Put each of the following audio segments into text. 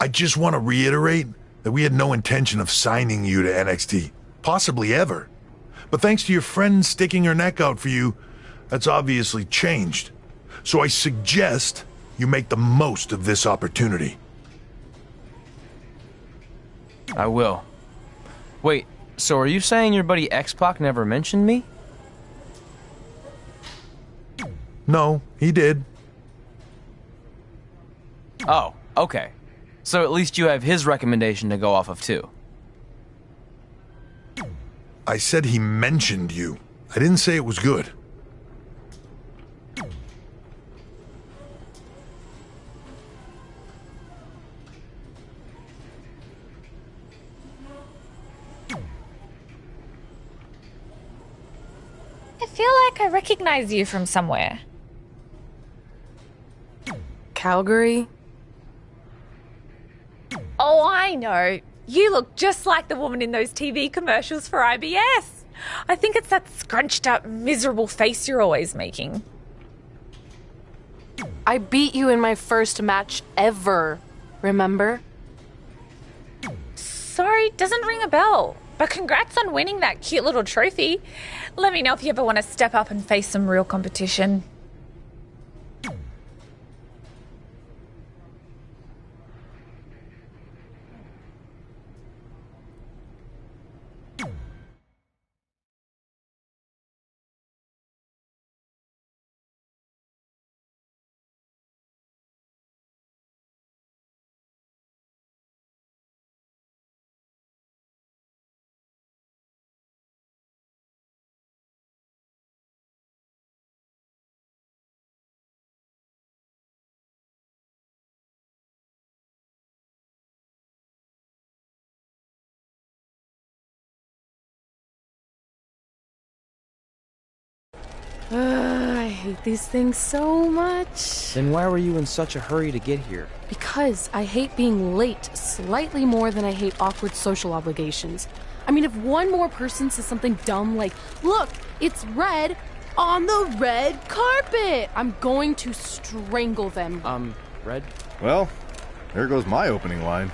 I just want to reiterate that we had no intention of signing you to NXT, possibly ever. But thanks to your friend sticking her neck out for you, that's obviously changed. So I suggest you make the most of this opportunity. I will. Wait, so are you saying your buddy X-Pac never mentioned me? No, he did. Oh, okay. So at least you have his recommendation to go off of too. I said he mentioned you. I didn't say it was good. I feel like I recognize you from somewhere. Calgary? Oh, I know. You look just like the woman in those TV commercials for IBS. I think it's that scrunched up, miserable face you're always making. I beat you in my first match ever, remember? Sorry, doesn't ring a bell. But congrats on winning that cute little trophy. Let me know if you ever want to step up and face some real competition. I hate these things so much. Then why were you in such a hurry to get here? Because I hate being late slightly more than I hate awkward social obligations. I mean, if one more person says something dumb like, "Look, it's red on the red carpet," I'm going to strangle them. Red? Well, there goes my opening line.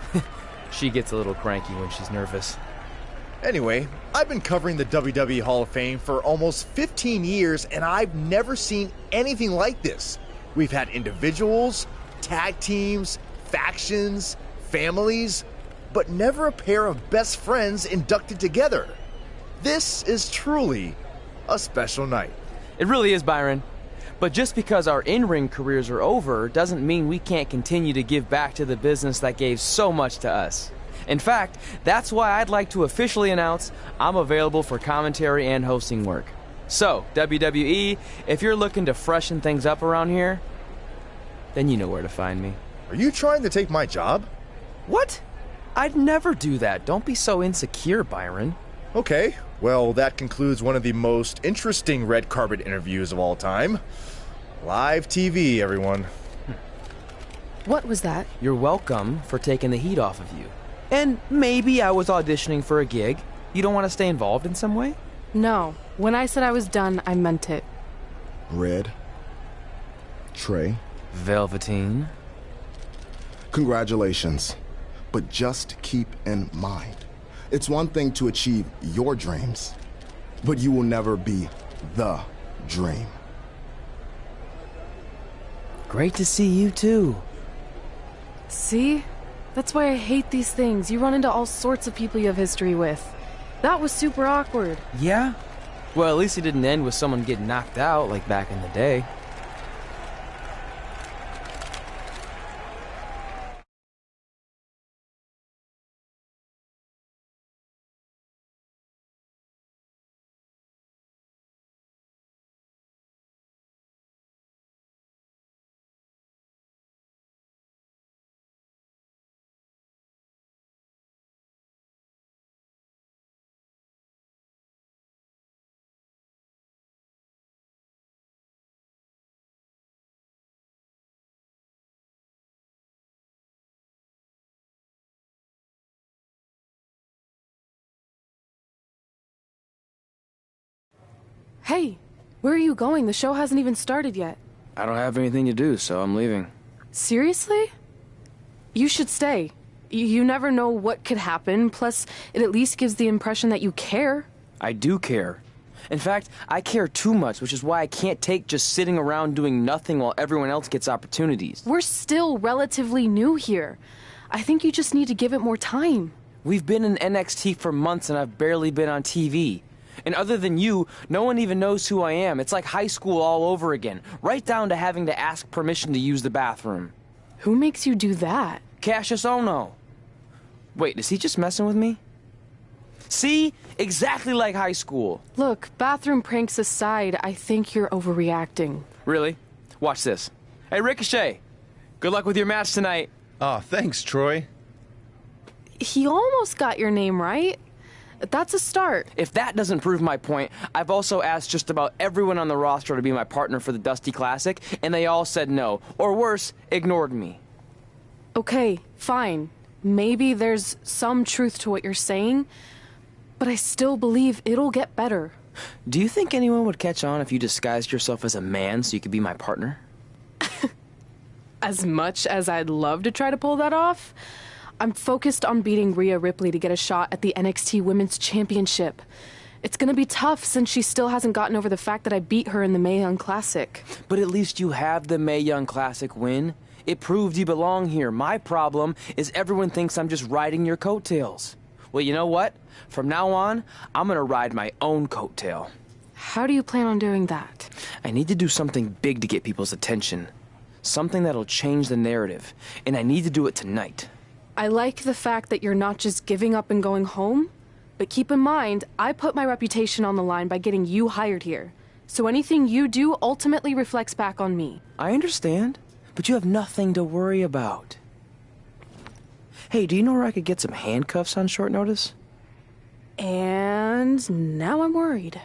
She gets a little cranky when she's nervous. Anyway, I've been covering the WWE Hall of Fame for almost 15 years, and I've never seen anything like this. We've had individuals, tag teams, factions, families, but never a pair of best friends inducted together. This is truly a special night. It really is, Byron. But just because our in-ring careers are over doesn't mean we can't continue to give back to the business that gave so much to us. In fact, that's why I'd like to officially announce I'm available for commentary and hosting work. So, WWE, if you're looking to freshen things up around here, then you know where to find me. Are you trying to take my job? What? I'd never do that. Don't be so insecure, Byron. Okay, well, that concludes one of the most interesting red carpet interviews of all time. Live TV, everyone. What was that? You're welcome for taking the heat off of you. And maybe I was auditioning for a gig. You don't want to stay involved in some way? No. When I said I was done, I meant it. Red. Trey. Velveteen. Congratulations. But just keep in mind, it's one thing to achieve your dreams, but you will never be the dream. Great to see you too. See? That's why I hate these things. You run into all sorts of people you have history with. That was super awkward. Yeah? Well, at least it didn't end with someone getting knocked out like back in the day. Hey, where are you going? The show hasn't even started yet. I don't have anything to do, so I'm leaving. Seriously? You should stay. You never know what could happen, plus it at least gives the impression that you care. I do care. In fact, I care too much, which is why I can't take just sitting around doing nothing while everyone else gets opportunities. We're still relatively new here. I think you just need to give it more time. We've been in NXT for months and I've barely been on TV. And other than you, no one even knows who I am. It's like high school all over again, right down to having to ask permission to use the bathroom. Who makes you do that? Cassius Ohno. Wait, is he just messing with me? See? Exactly like high school. Look, bathroom pranks aside, I think you're overreacting. Really? Watch this. Hey, Ricochet. Good luck with your match tonight. Oh, thanks, Troy. He almost got your name right. That's a start. If that doesn't prove my point, I've also asked just about everyone on the roster to be my partner for the Dusty Classic, and they all said no. Or worse, ignored me. Okay, fine. Maybe there's some truth to what you're saying, but I still believe it'll get better. Do you think anyone would catch on if you disguised yourself as a man so you could be my partner? As much as I'd love to try to pull that off, I'm focused on beating Rhea Ripley to get a shot at the NXT Women's Championship. It's gonna be tough since she still hasn't gotten over the fact that I beat her in the Mae Young Classic. But at least you have the Mae Young Classic win. It proved you belong here. My problem is everyone thinks I'm just riding your coattails. Well, you know what? From now on, I'm gonna ride my own coattail. How do you plan on doing that? I need to do something big to get people's attention. Something that'll change the narrative. And I need to do it tonight. I like the fact that you're not just giving up and going home, but keep in mind, I put my reputation on the line by getting you hired here. So anything you do ultimately reflects back on me. I understand, but you have nothing to worry about. Hey, do you know where I could get some handcuffs on short notice? And now I'm worried.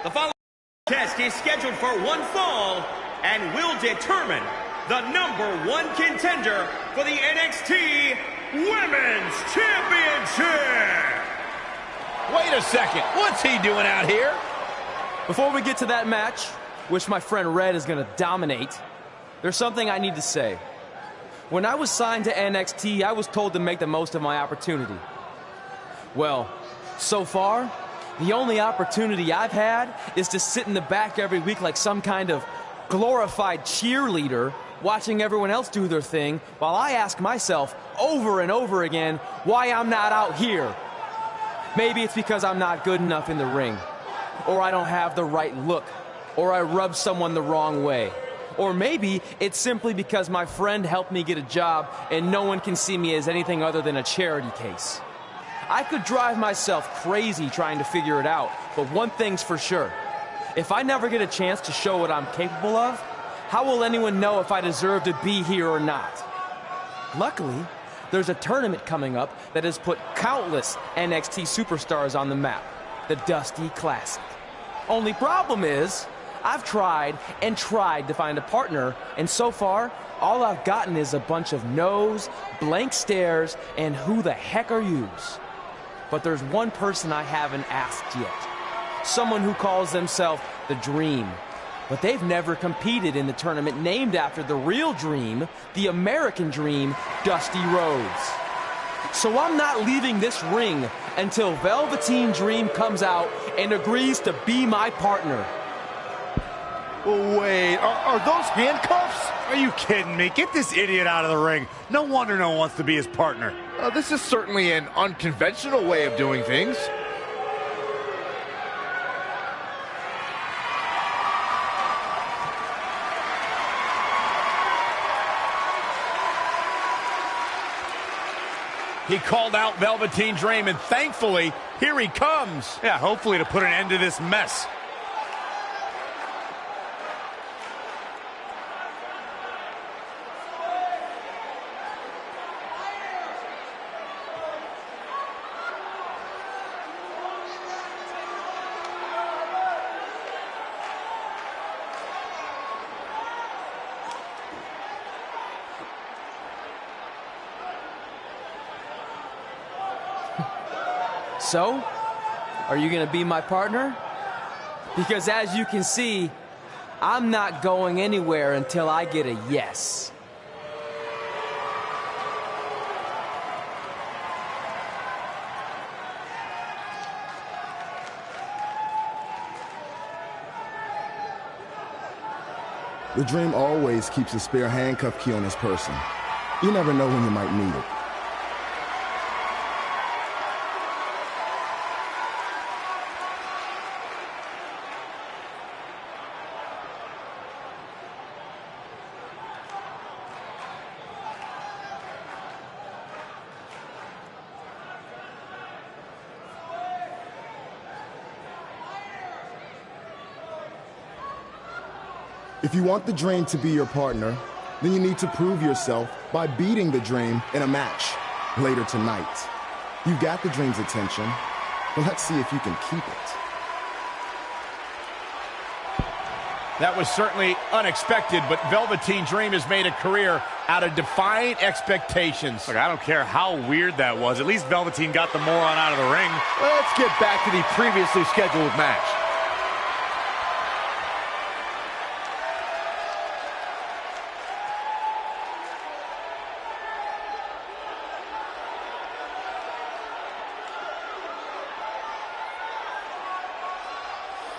The following test is scheduled for one fall and will determine the #1 contender for the NXT Women's Championship. Wait a second. What's he doing out here? Before we get to that match, which my friend Red is going to dominate, there's something I need to say. When I was signed to NXT, I was told to make the most of my opportunity. Well, so far, the only opportunity I've had is to sit in the back every week like some kind of glorified cheerleader, watching everyone else do their thing, while I ask myself over and over again why I'm not out here. Maybe it's because I'm not good enough in the ring, or I don't have the right look, or I rub someone the wrong way. Or maybe it's simply because my friend helped me get a job and no one can see me as anything other than a charity case. I could drive myself crazy trying to figure it out, but one thing's for sure. If I never get a chance to show what I'm capable of, how will anyone know if I deserve to be here or not? Luckily, there's a tournament coming up that has put countless NXT superstars on the map, the Dusty Classic. Only problem is, I've tried and tried to find a partner, and so far, all I've gotten is a bunch of no's, blank stares, and who the heck are yous? But there's one person I haven't asked yet. Someone who calls themselves the Dream. But they've never competed in the tournament named after the real Dream, the American Dream, Dusty Rhodes. So I'm not leaving this ring until Velveteen Dream comes out and agrees to be my partner. Wait, are those handcuffs? Are you kidding me? Get this idiot out of the ring. No wonder no one wants to be his partner. This is certainly an unconventional way of doing things. He called out Velveteen Dream, and thankfully, here he comes. Yeah, hopefully to put an end to this mess. So, are you gonna be my partner? Because as you can see, I'm not going anywhere until I get a yes. The Dream always keeps a spare handcuff key on his person. You never know when you might need it. If you want the Dream to be your partner, then you need to prove yourself by beating the Dream in a match later tonight. You've got the Dream's attention, but let's see if you can keep it. That was certainly unexpected, but Velveteen Dream has made a career out of defying expectations. Look, I don't care how weird that was. At least Velveteen got the moron out of the ring. Let's get back to the previously scheduled match.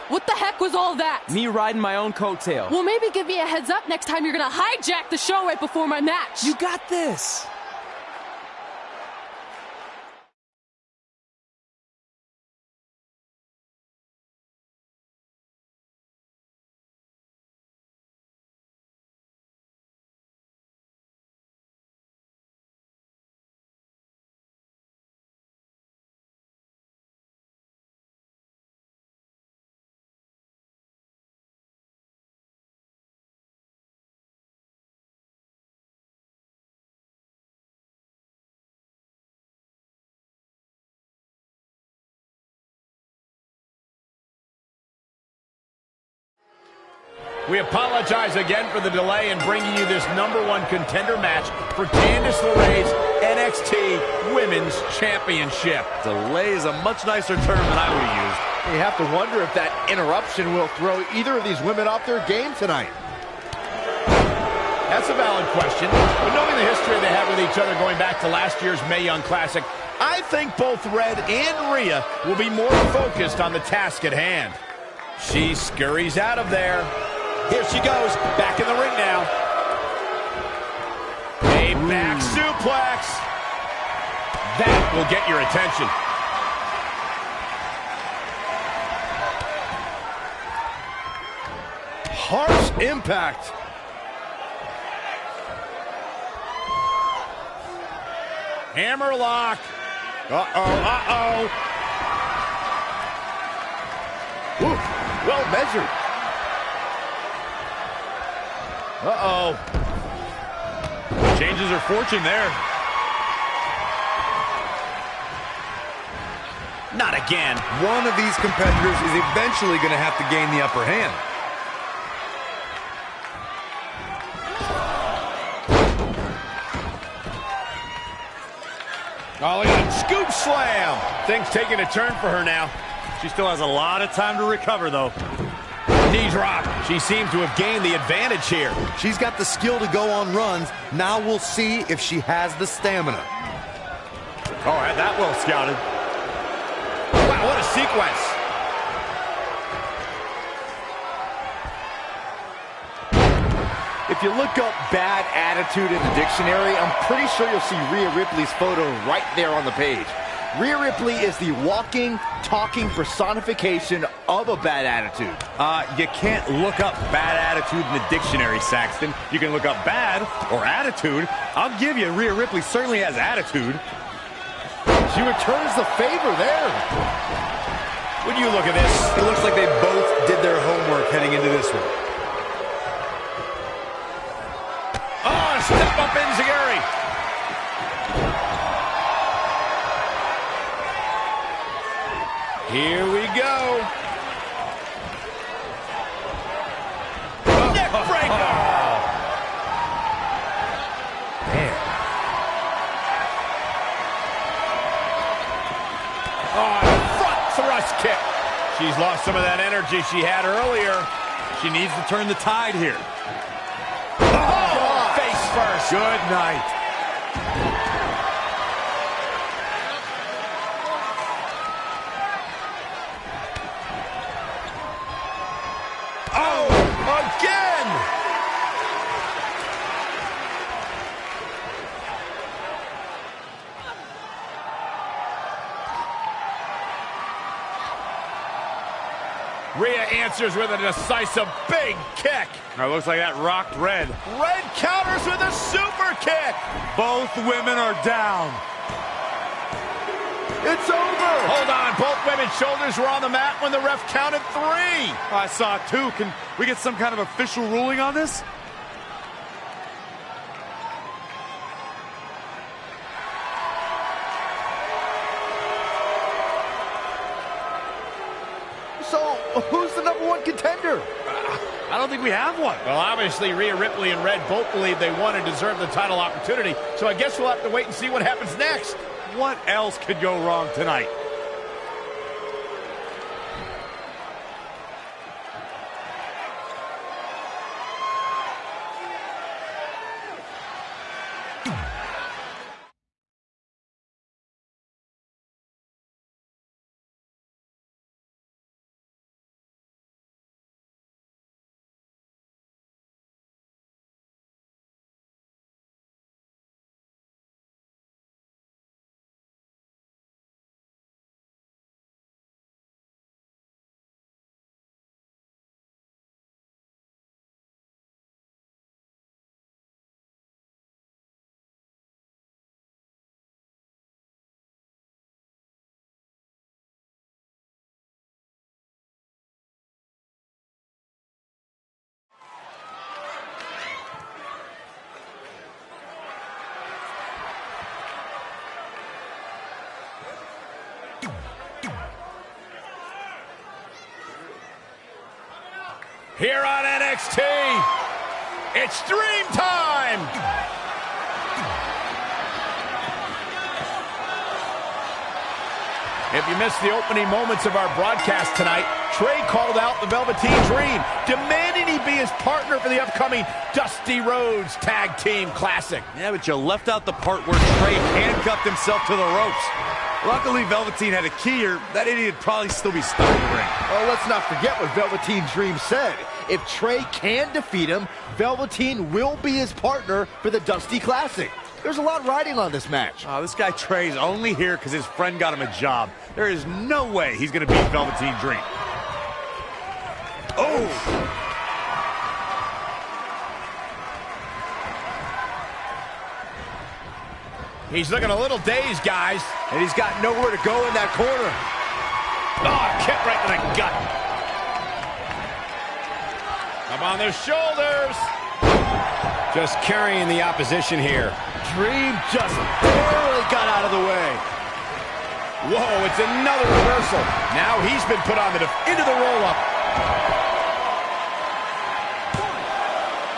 What the heck was all that? Me riding my own coattail. Well, maybe give me a heads up next time you're gonna hijack the show right before my match. You got this. We apologize again for the delay in bringing you this #1 contender match for Candice LeRae's NXT Women's Championship. Delay is a much nicer term than I would have used. You have to wonder if that interruption will throw either of these women off their game tonight. That's a valid question, but knowing the history they have with each other going back to last year's Mae Young Classic, I think both Red and Rhea will be more focused on the task at hand. She scurries out of there. Here she goes, back in the ring now. A back suplex. That will get your attention. Harsh impact. Hammerlock. Uh-oh. Woo, well measured. Uh-oh. Changes her fortune there. Not again. One of these competitors is eventually going to have to gain the upper hand. Oh, look at that scoop slam. Things taking a turn for her now. She still has a lot of time to recover, though. Knee drop. She seems to have gained the advantage here. She's got the skill to go on runs. Now we'll see if she has the stamina. Oh, had that well scouted. Wow, what a sequence. If you look up bad attitude in the dictionary, I'm pretty sure you'll see Rhea Ripley's photo right there on the page. Rhea Ripley is the walking, talking personification of a bad attitude. You can't look up bad attitude in the dictionary, Saxton. You can look up bad or attitude. I'll give you, Rhea Ripley certainly has attitude. She returns the favor there. When you look at this, It looks like they both did their homework heading into this one. oh, step up enziguri. Here we go. Neck breaker. Man. Oh, She's lost some of that energy she had earlier. She needs to turn the tide here. Oh, face first. Good night. Oh, again! Rhea answers with a decisive big kick. Now, looks like that rocked Red. Red counters with a super kick. Both women are down. It's over. Hold on. Both women's shoulders were on the mat when the ref counted 3. I saw 2. Can we get some kind of official ruling on this? So, who's the #1 contender? I don't think we have one. Well, obviously, Rhea Ripley and Red both believe they won and deserve the title opportunity, so I guess we'll have to wait and see what happens next. What else could go wrong tonight? Here on NXT, it's Dream Time! If you missed the opening moments of our broadcast tonight, Trey called out the Velveteen Dream, demanding he be his partner for the upcoming Dusty Rhodes Tag Team Classic. Yeah, but you left out the part where Trey handcuffed himself to the ropes. Luckily, Velveteen had a key, or that idiot would probably still be stuck in the ring. Oh, let's not forget what Velveteen Dream said. If Trey can defeat him, Velveteen will be his partner for the Dusty Classic. There's a lot riding on this match. Oh, this guy Trey's only here because his friend got him a job. There is no way he's going to beat Velveteen Dream. Oh! He's looking a little dazed, guys. And he's got nowhere to go in that corner. Oh, kick right in the gut. Up on their shoulders. Just carrying the opposition here. Dream just barely got out of the way. Whoa, it's another reversal. Now he's been put on into the roll-up.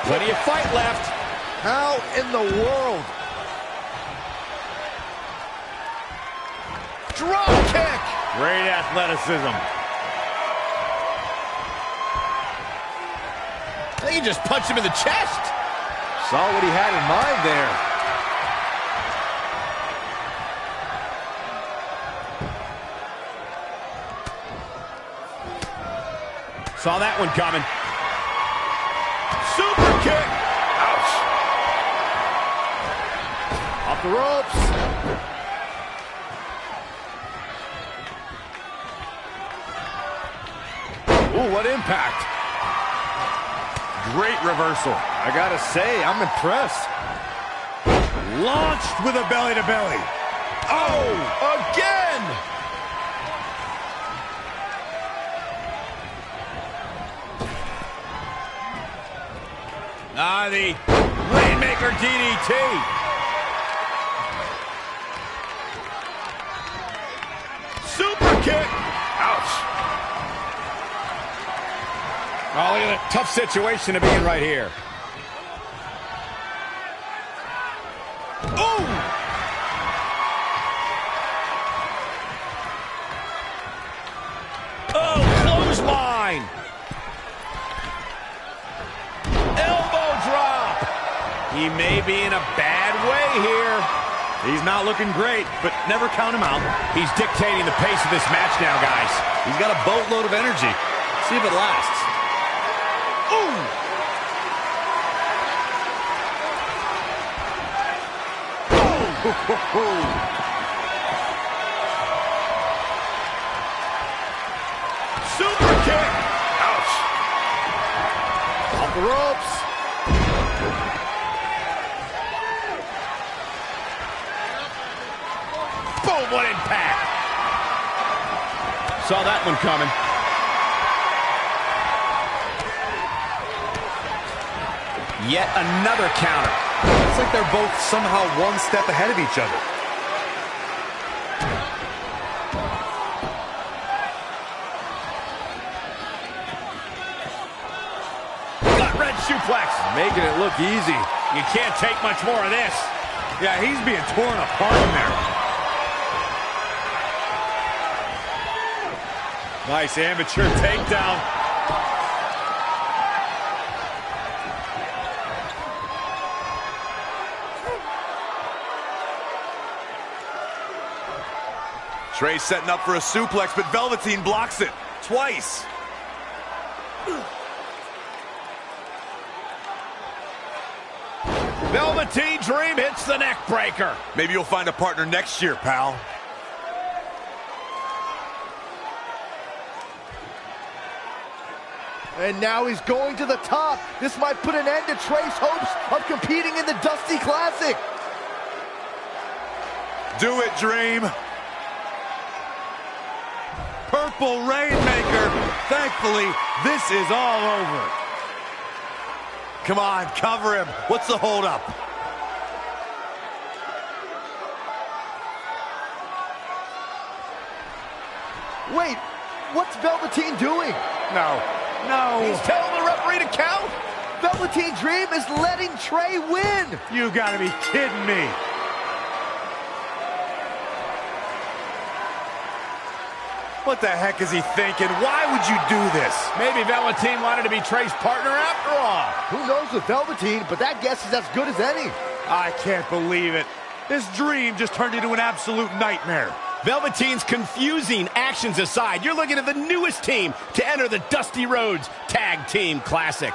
Plenty of fight left. How in the world? Drop kick. Great athleticism. I think he just punched him in the chest. Saw what he had in mind there. Saw that one coming. Super kick. Ouch. Off the ropes. Ooh, what impact. Great reversal. I gotta say, I'm impressed. Launched with a belly-to-belly. Oh, again! The Rainmaker DDT. Super kick. Ouch. Oh, look at that tough situation to be in right here. Oh! Oh, He may be in a bad way here. He's not looking great, but never count him out. He's dictating the pace of this match now, guys. He's got a boatload of energy. See if it lasts. Ooh! Super kick! Ouch! Off the ropes. Boom, what impact! Saw that one coming. Yet another counter. It's like they're both somehow one step ahead of each other. Gut-wrench suplex. Making it look easy. You can't take much more of this. Yeah, he's being torn apart in there. Nice amateur takedown. Trey setting up for a suplex, but Velveteen blocks it twice. Velveteen Dream hits the neck breaker. Maybe you'll find a partner next year, pal. And now he's going to the top. This might put an end to Trey's hopes of competing in the Dusty Classic. Do it, Dream. Purple Rainmaker. Thankfully, this is all over. Come on, cover him. What's the holdup? Wait, what's Velveteen doing? No. He's telling the referee to count. Velveteen Dream is letting Trey win. You gotta be kidding me. What the heck is he thinking? Why would you do this? Maybe Velveteen wanted to be Trey's partner after all. Who knows with Velveteen, but that guess is as good as any. I can't believe it. This dream just turned into an absolute nightmare. Velveteen's confusing actions aside, you're looking at the newest team to enter the Dusty Rhodes Tag Team Classic.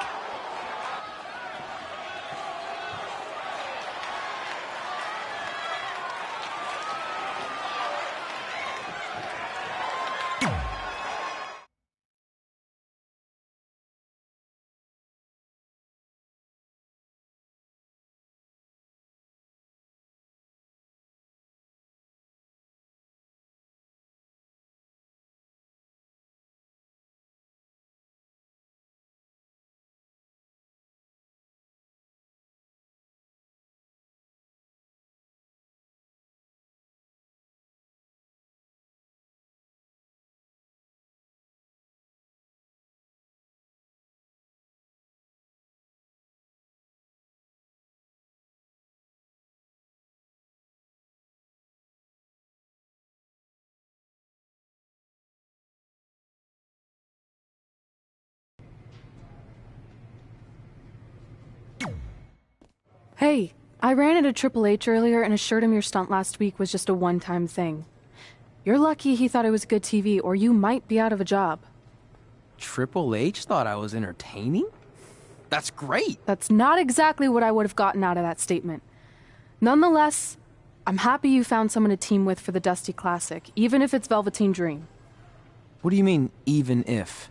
Hey, I ran into Triple H earlier and assured him your stunt last week was just a one-time thing. You're lucky he thought it was good TV, or you might be out of a job. Triple H thought I was entertaining? That's great. That's not exactly what I would have gotten out of that statement. Nonetheless, I'm happy you found someone to team with for the Dusty Classic, even if it's Velveteen Dream. What do you mean, even if?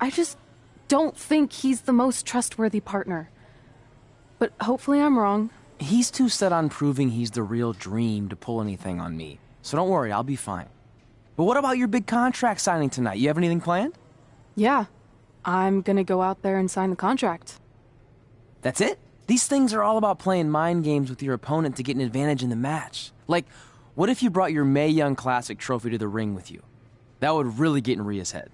I just don't think he's the most trustworthy partner. But hopefully I'm wrong. He's too set on proving he's the real Dream to pull anything on me. So don't worry, I'll be fine. But what about your big contract signing tonight? You have anything planned? Yeah, I'm gonna go out there and sign the contract. That's it? These things are all about playing mind games with your opponent to get an advantage in the match. Like, what if you brought your Mae Young Classic trophy to the ring with you? That would really get in Rhea's head.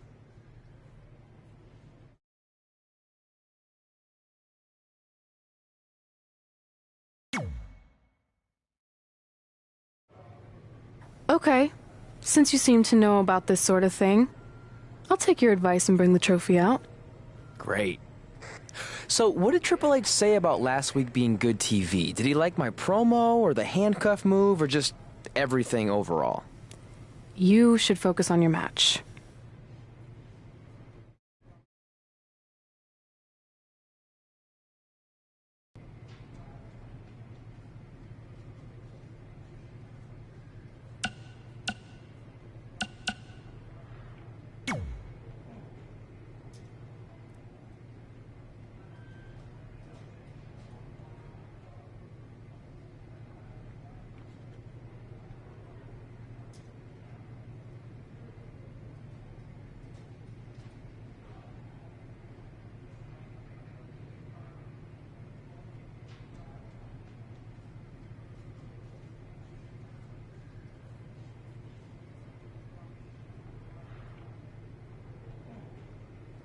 Okay, since you seem to know about this sort of thing, I'll take your advice and bring the trophy out. Great. So, what did Triple H say about last week being good TV? Did he like my promo, or the handcuff move, or just everything overall? You should focus on your match.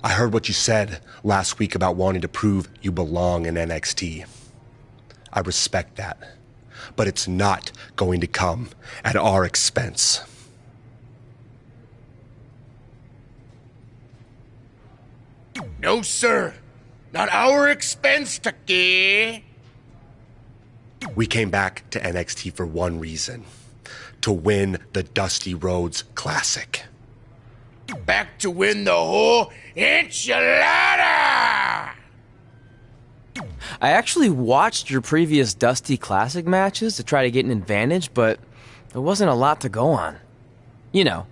I heard what you said last week about wanting to prove you belong in NXT. I respect that, but it's not going to come at our expense. No, sir. Not our expense, Tucky. We came back to NXT for one reason: to win the Dusty Rhodes Classic. Back to win the whole enchilada! I actually watched your previous Dusty Classic matches to try to get an advantage, but there wasn't a lot to go on. You know,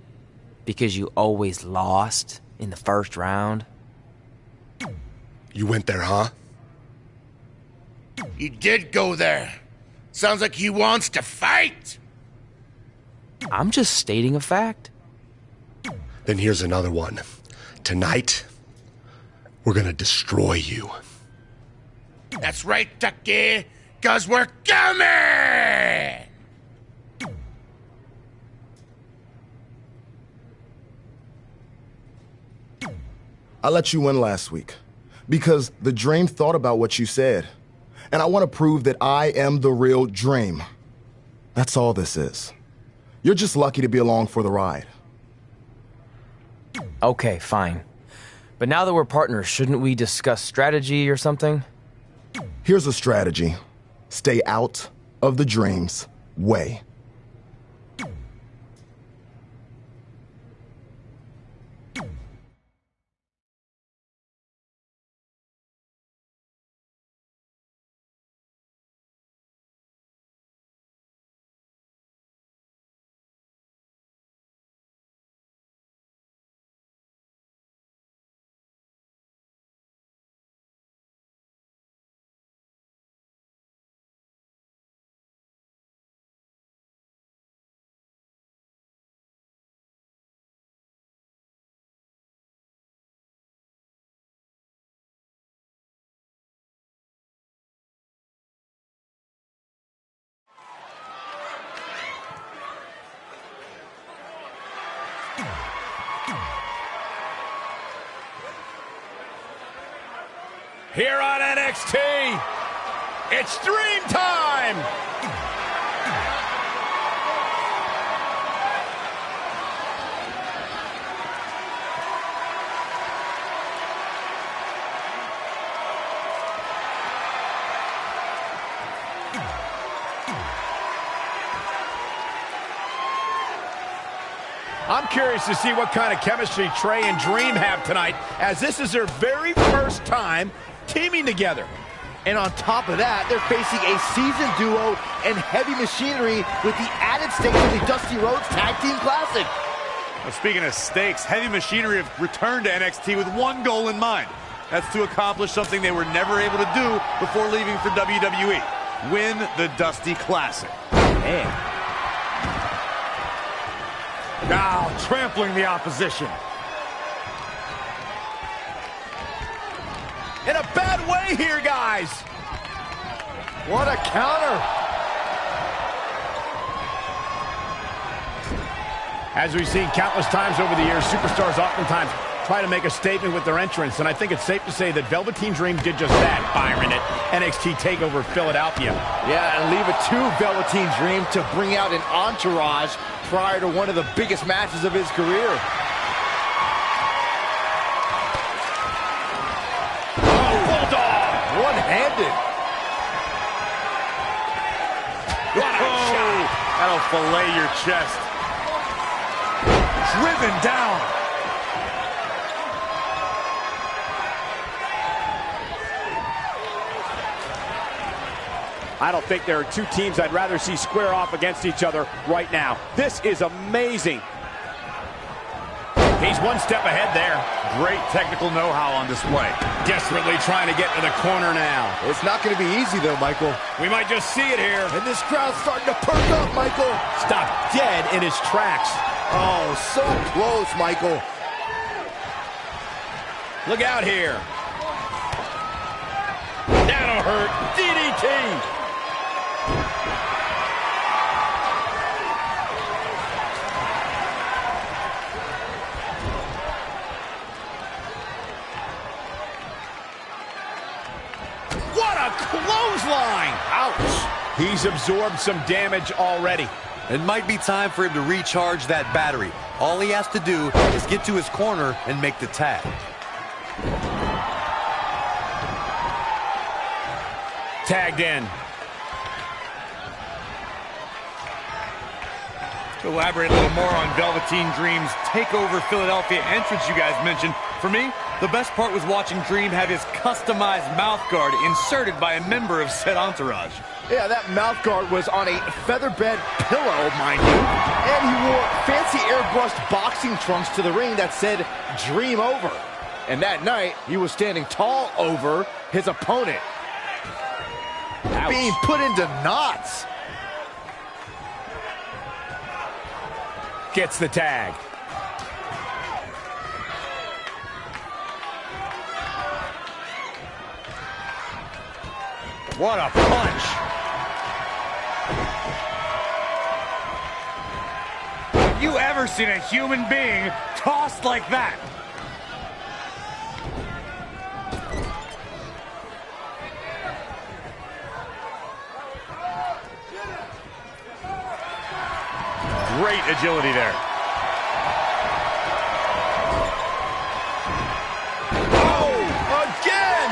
because you always lost in the first round. You went there, huh? He did go there. Sounds like he wants to fight. I'm just stating a fact. Then here's another one. Tonight, we're gonna destroy you. That's right, Tucky, 'cause we're coming! I let you win last week because the Dream thought about what you said. And I want to prove that I am the real Dream. That's all this is. You're just lucky to be along for the ride. Okay, fine. But now that we're partners, shouldn't we discuss strategy or something? Here's a strategy. Stay out of the Dream's way. Here on NXT, it's Dream Time! I'm curious to see what kind of chemistry Trey and Dream have tonight, as this is their very first time teaming together. And on top of that, they're facing a seasoned duo and Heavy Machinery with the added stakes of the Dusty Rhodes Tag Team Classic. Well, speaking of stakes, Heavy Machinery have returned to NXT with one goal in mind. That's to accomplish something they were never able to do before leaving for WWE. Win the Dusty Classic. Man. Now trampling the opposition. In a bad way here, guys. What a counter. As we've seen countless times over the years, superstars oftentimes try to make a statement with their entrance, and I think it's safe to say that Velveteen Dream did just that, Byron, at NXT TakeOver Philadelphia. Yeah, and leave it to Velveteen Dream to bring out an entourage prior to one of the biggest matches of his career. Oh, Bulldog! left-handed. Oh, that'll fillet your chest. Driven down. I don't think there are two teams I'd rather see square off against each other right now. This is amazing. He's one step ahead there. Great technical know-how on display. Desperately trying to get to the corner now. It's not going to be easy, though, Michael. We might just see it here. And this crowd's starting to perk up, Michael. Stopped dead in his tracks. Oh, so close, Michael. Look out here. That'll hurt. DDT. What a clothesline! Ouch! He's absorbed some damage already. It might be time for him to recharge that battery. All he has to do is get to his corner and make the tag. Tagged in. To elaborate a little more on Velveteen Dream's TakeOver Philadelphia entrance you guys mentioned, for me, the best part was watching Dream have his customized mouth guard inserted by a member of said entourage. Yeah, that mouth guard was on a featherbed pillow, mind you. And he wore fancy airbrushed boxing trunks to the ring that said, Dream Over. And that night, he was standing tall over his opponent. Ouch. Being put into knots. Gets the tag. What a punch! Have you ever seen a human being tossed like that? Great agility there. Oh, again!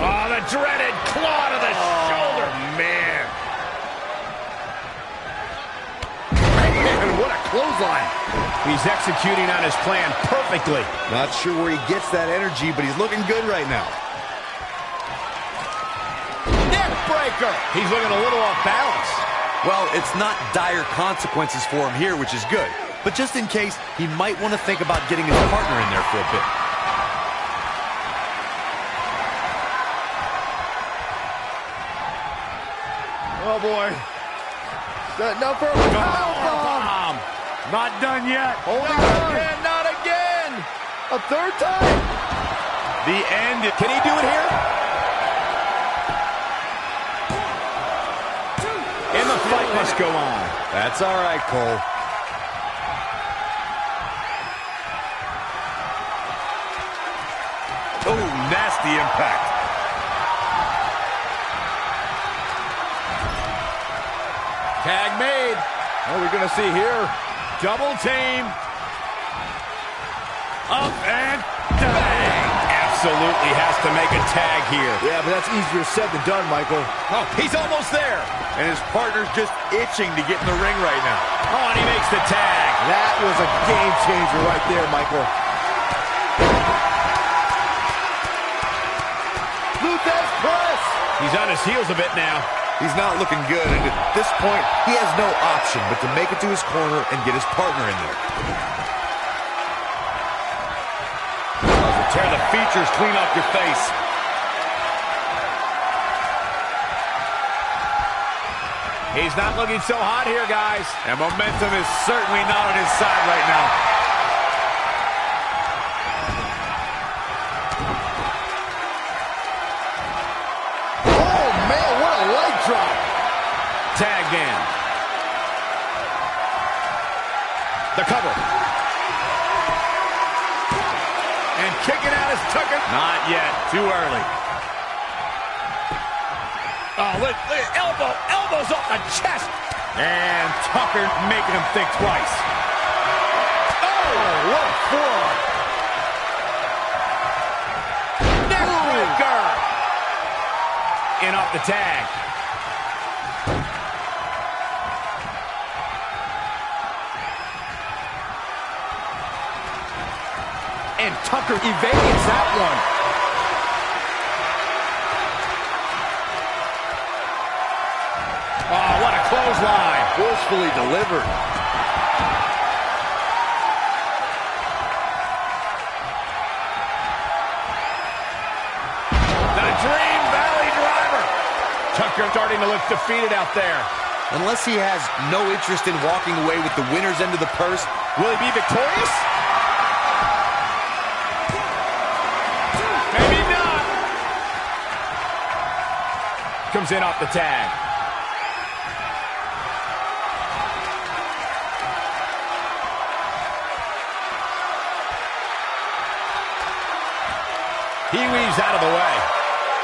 Oh, the dreaded claw to the shoulder. Man. Man, what a clothesline. He's executing on his plan perfectly. Not sure where he gets that energy, but he's looking good right now. Neck breaker. He's looking a little off balance. Well, it's not dire consequences for him here, which is good. But just in case, he might want to think about getting his partner in there for a bit. Oh, boy. Now for a powerbomb. Not done yet. Holding on. Again, not again. A third time. The end. Can he do it here? And the fight must go on. That's all right, Cole. Oh, nasty impact. Tag made. What are we going to see here? Double team. Up and Bang. Absolutely has to make a tag here. Yeah, but that's easier said than done, Michael. Oh, he's almost there. and his partner's just itching to get in the ring right now. Oh, and he makes the tag. That was a game changer right there, Michael. Luthez press. He's on his heels a bit now. He's not looking good, and at this point, he has no option but to make it to his corner and get his partner in there. Tear the features clean off your face. He's not looking so hot here, guys. And momentum is certainly not on his side right now. Oh, man, what a leg drop. Tagged in. The cover. And kicking out is Tucker. Not yet. Too early. Elbows off the chest. And Tucker making him think twice. Oh, what a forearm. Neckbreaker. In off the tag. And Tucker evades that one. Oh, what a clothesline. Forcefully delivered. The Dream Valley Driver. Tucker starting to look defeated out there. Unless he has no interest in walking away with the winner's end of the purse, will he be victorious? Maybe not. Comes in off the tag. He weaves out of the way.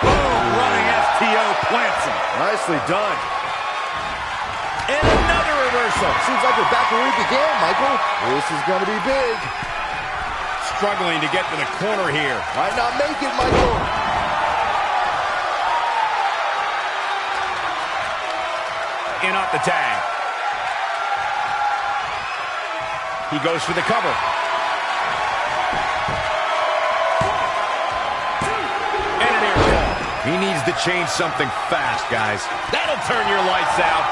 Boom, running STO plants him. Nicely done. And another reversal. Seems like we're back where we began, Michael. This is going to be big. Struggling to get to the corner here. Might not make it, Michael. In off the tag. He goes for the cover. he needs to change something fast, guys. That'll turn your lights out.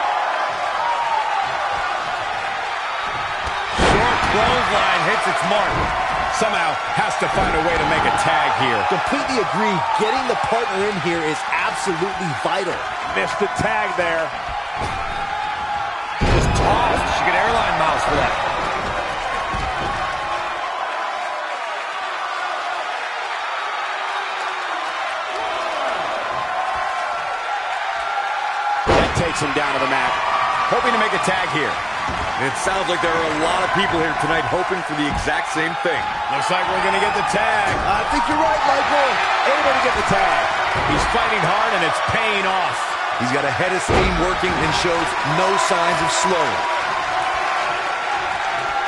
Short clothesline hits its mark. Somehow has to find a way to make a tag here. Completely agree. Getting the partner in here is absolutely vital. Missed the tag there. Just tossed. She get airline miles for that. Takes him down to the mat, hoping to make a tag here. It sounds like there are a lot of people here tonight hoping for the exact same thing. Looks like we're going to get the tag. I think you're right, Michael. Able to get the tag. He's fighting hard, and it's paying off. He's got a head of steam working and shows no signs of slowing.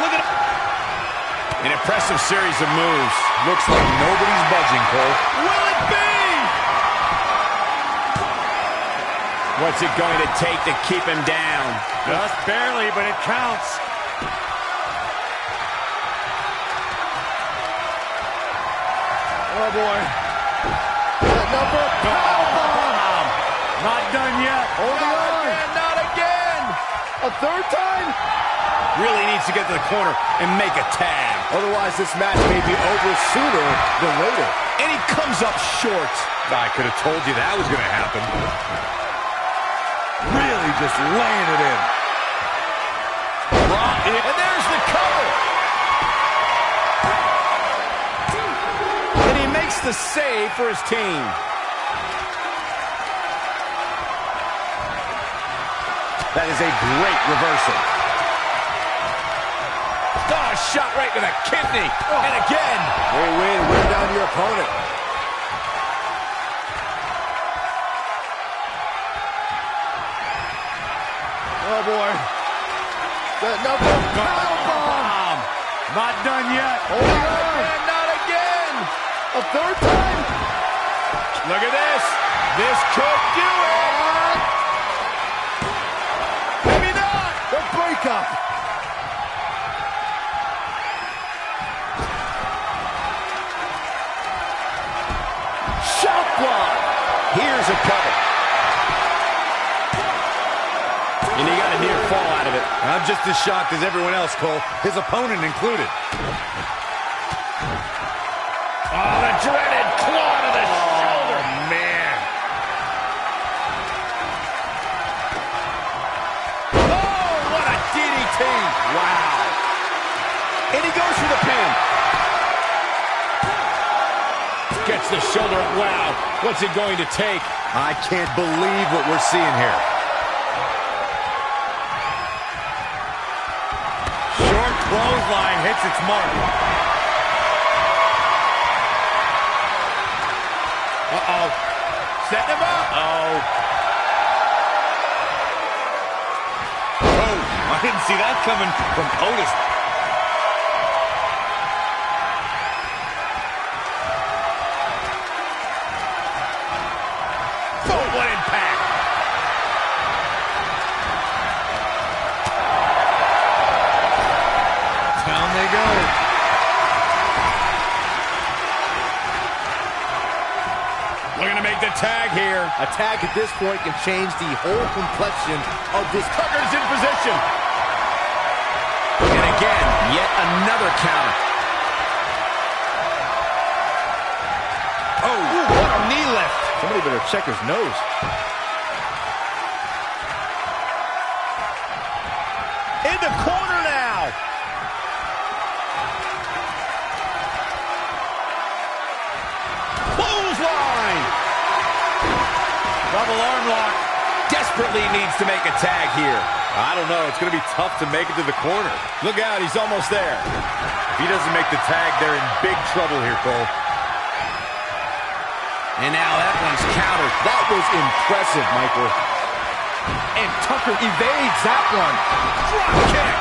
Look at him. An impressive series of moves. Looks like nobody's budging, Cole. Will it be? What's it going to take to keep him down? Just barely, but it counts. Oh, boy. Number powerbomb. Not done yet. Holding on. Not again. A third time? Really needs to get to the corner and make a tag. Otherwise, this match may be over sooner than later. And he comes up short. I could have told you that was going to happen. Really just laying it in. And there's the cover. And he makes the save for his team. That is a great reversal. Oh, shot right to the kidney. And again. Great way to wear down your opponent. Oh, boy. The number powerbomb. Not done yet. Hold on. And not again. A third time. Look at this. This could do it. Maybe not. The breakup. Shot block. Here's a cover. And he got a near fall out of it. I'm just as shocked as everyone else, Cole, his opponent included. Oh, the dreaded claw to the shoulder. Man. Oh, what a DDT. Wow. And he goes for the pin. Gets the shoulder up. Wow. What's it going to take? I can't believe what we're seeing here. Short clothesline hits its mark. Uh-oh. Setting him up. Oh. I didn't see that coming from Otis. Oh, what impact! Down they go. Looking to make the tag here. A tag at this point can change the whole complexion of this. Tucker's in position. And again, yet another counter. Oh, what a knee lift. Somebody better check his nose. In the corner now. Clothesline. Double arm lock. Desperately needs to make a tag here. I don't know. It's going to be tough to make it to the corner. Look out, he's almost there. If he doesn't make the tag, they're in big trouble here, Cole. And now that one's countered. That was impressive, Michael. And Tucker evades that one. Drop kick.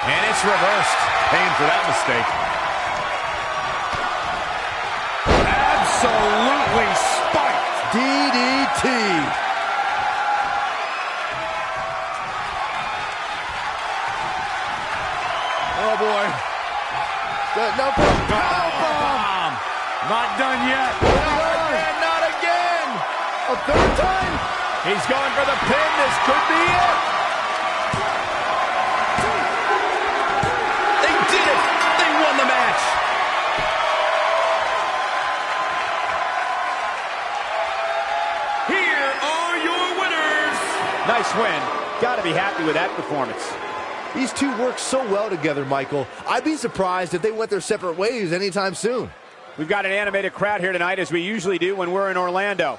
And it's reversed. Paying for that mistake. Absolutely spiked. DDT. Oh, boy. No, Powerbomb. Not done yet. not again. A third time? He's going for the pin. This could be it. They did it. They won the match. Here are your winners. Nice win. Got to be happy with that performance. These two work so well together, Michael. I'd be surprised if they went their separate ways anytime soon. We've got an animated crowd here tonight, as we usually do when we're in Orlando.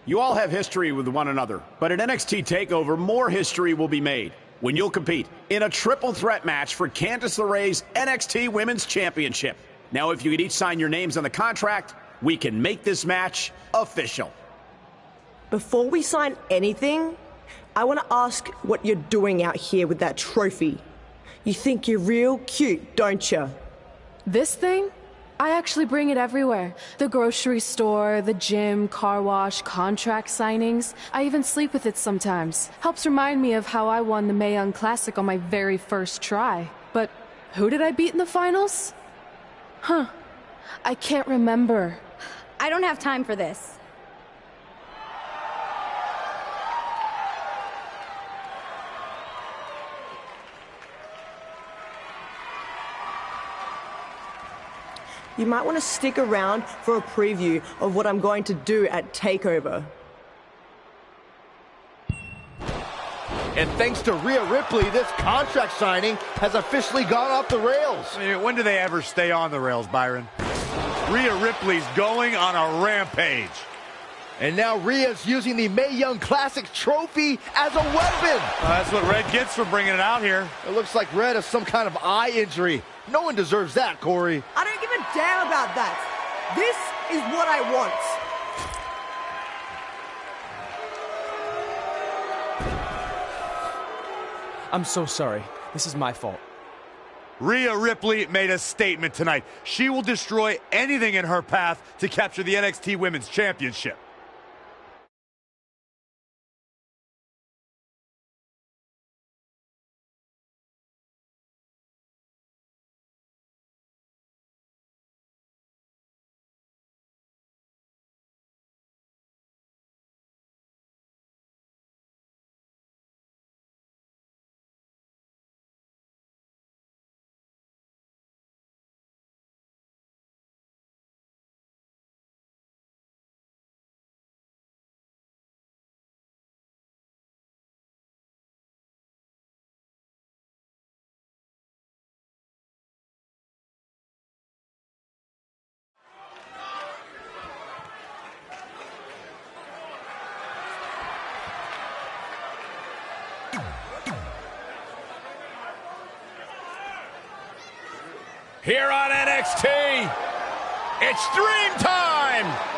You all have history with one another, but at NXT TakeOver, more history will be made when you'll compete in a triple threat match for Candice LeRae's NXT Women's Championship. Now, if you could each sign your names on the contract, we can make this match official. Before we sign anything, I want to ask what you're doing out here with that trophy. You think you're real cute, don't you? This thing? I actually bring it everywhere. The grocery store, the gym, car wash, contract signings. I even sleep with it sometimes. Helps remind me of how I won the Mae Young Classic on my very first try. But who did I beat in the finals? I can't remember. I don't have time for this. You might want to stick around for a preview of what I'm going to do at TakeOver. And thanks to Rhea Ripley, this contract signing has officially gone off the rails. I mean, when do they ever stay on the rails, Byron? Rhea Ripley's going on a rampage. And now Rhea's using the Mae Young Classic trophy as a weapon. That's what Red gets for bringing it out here. It looks like Red has some kind of eye injury. No one deserves that, Corey. I don't give a damn about that. This is what I want. I'm so sorry. This is my fault. Rhea Ripley made a statement tonight. She will destroy anything in her path to capture the NXT Women's Championship. Here on NXT, it's Dream Time!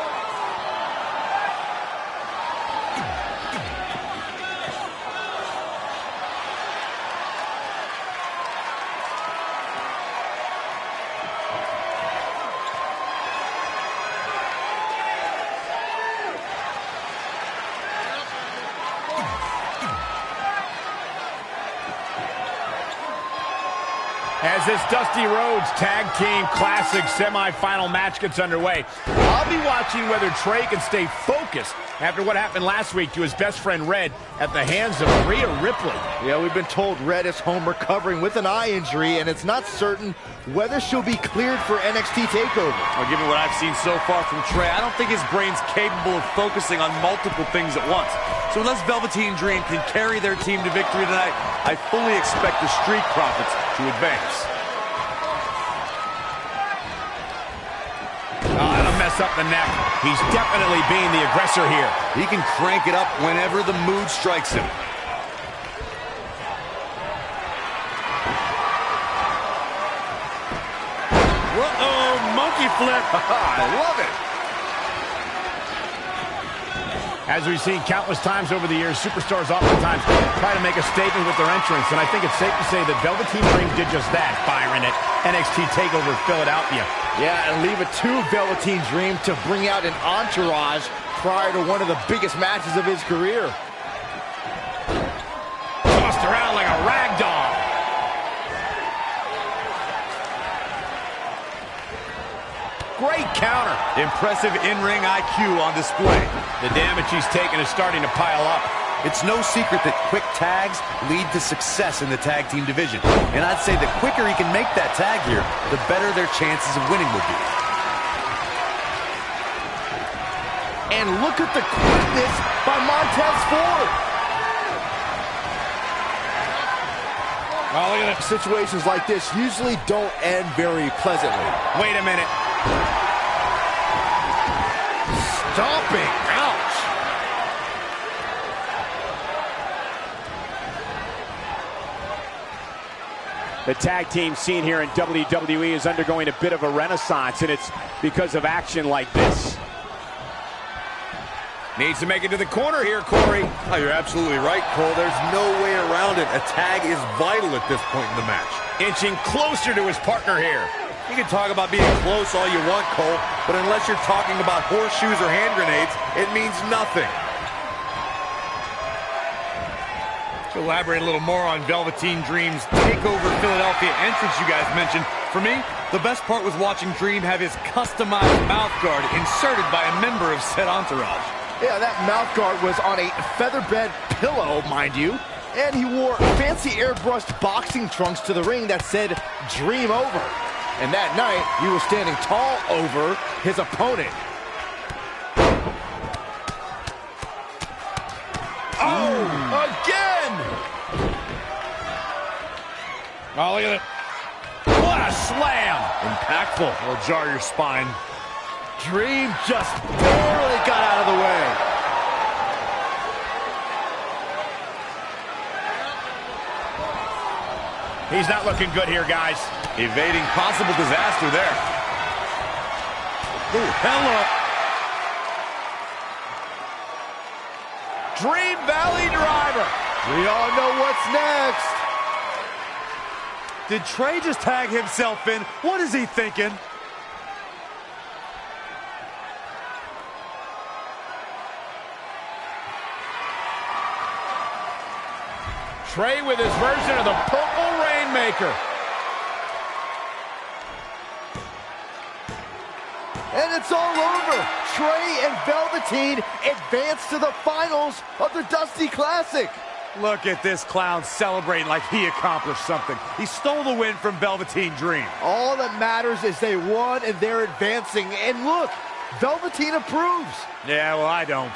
As this Dusty Rhodes Tag Team Classic semifinal match gets underway, I'll be watching whether Trey can stay focused after what happened last week to his best friend Red at the hands of Rhea Ripley. Yeah, we've been told Red is home recovering with an eye injury, and it's not certain whether she'll be cleared for NXT TakeOver. Well, given what I've seen so far from Trey, I don't think his brain's capable of focusing on multiple things at once. So unless Velveteen Dream can carry their team to victory tonight, I fully expect the Street Profits to advance. Oh, that'll mess up the neck. He's definitely being the aggressor here. He can crank it up whenever the mood strikes him. Whoa, monkey flip. I love it. As we've seen countless times over the years, superstars oftentimes try to make a statement with their entrance, and I think it's safe to say that Velveteen Dream did just that, Byron, at NXT TakeOver Philadelphia. Yeah, and leave it to Velveteen Dream to bring out an entourage prior to one of the biggest matches of his career. Tossed around like a rag doll. Great counter. Impressive in-ring IQ on display. The damage he's taken is starting to pile up. It's no secret that quick tags lead to success in the tag team division. And I'd say the quicker he can make that tag here, the better their chances of winning will be. And look at the quickness by Montez Ford. Oh, look at that. Situations like this usually don't end very pleasantly. Wait a minute. Stomping. Ouch. The tag team scene here in WWE is undergoing a bit of a renaissance, and it's because of action like this. Needs to make it to the corner here, Corey. Oh, you're absolutely right, Cole. There's no way around it. A tag is vital at this point in the match. Inching closer to his partner here. You can talk about being close all you want, Cole, but unless you're talking about horseshoes or hand grenades, it means nothing. To elaborate a little more on Velveteen Dream's TakeOver Philadelphia entrance you guys mentioned, for me, the best part was watching Dream have his customized mouth guard inserted by a member of said entourage. Yeah, that mouth guard was on a featherbed pillow, mind you, and he wore fancy airbrushed boxing trunks to the ring that said Dream Over. And that night, he was standing tall over his opponent. Oh, again! Oh, look at it. What a slam! Impactful. It'll jar your spine. Dream just barely got out of the way. He's not looking good here, guys. Evading possible disaster there. Ooh, hello. Dream Valley Driver. We all know what's next. Did Trey just tag himself in? What is he thinking? Trey with his version of the Purple Rainmaker. And it's all over. Trey and Velveteen advance to the finals of the Dusty Classic. Look at this clown celebrating like he accomplished something. He stole the win from Velveteen Dream. All that matters is they won and they're advancing. And look, Velveteen approves. Yeah, well, I don't.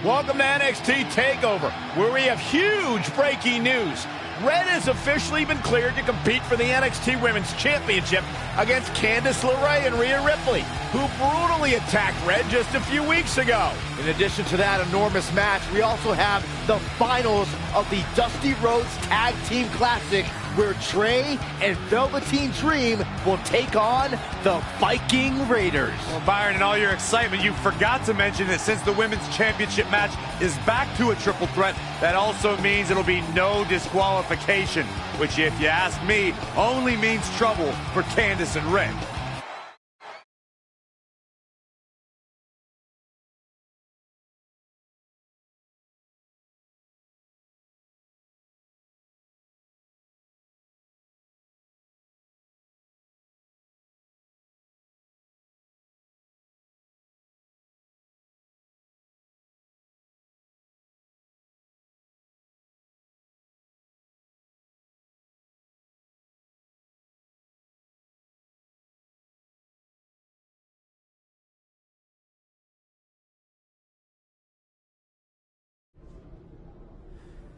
Welcome to NXT TakeOver, where we have huge breaking news. Red has officially been cleared to compete for the NXT Women's Championship against Candice LeRae and Rhea Ripley, who brutally attacked Red just a few weeks ago. In addition to that enormous match, we also have the finals of the Dusty Rhodes Tag Team Classic, where Trey and Velveteen Dream will take on the Viking Raiders. Well, Byron, in all your excitement, you forgot to mention that since the Women's Championship match is back to a triple threat, that also means it'll be no disqualification, which, if you ask me, only means trouble for Candice and Red.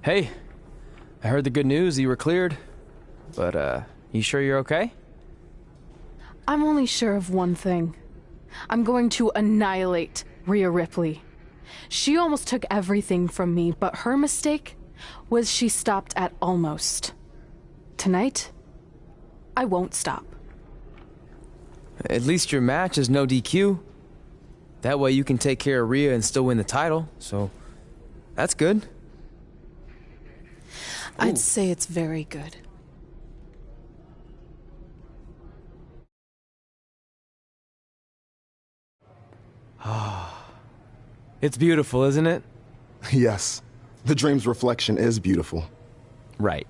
Hey, I heard the good news, you were cleared. But, you sure you're okay? I'm only sure of one thing. I'm going to annihilate Rhea Ripley. She almost took everything from me, but her mistake was she stopped at almost. Tonight, I won't stop. At least your match is no DQ. That way you can take care of Rhea and still win the title, so that's good. I'd say it's very good. It's beautiful, isn't it? Yes, the Dream's reflection is beautiful. Right.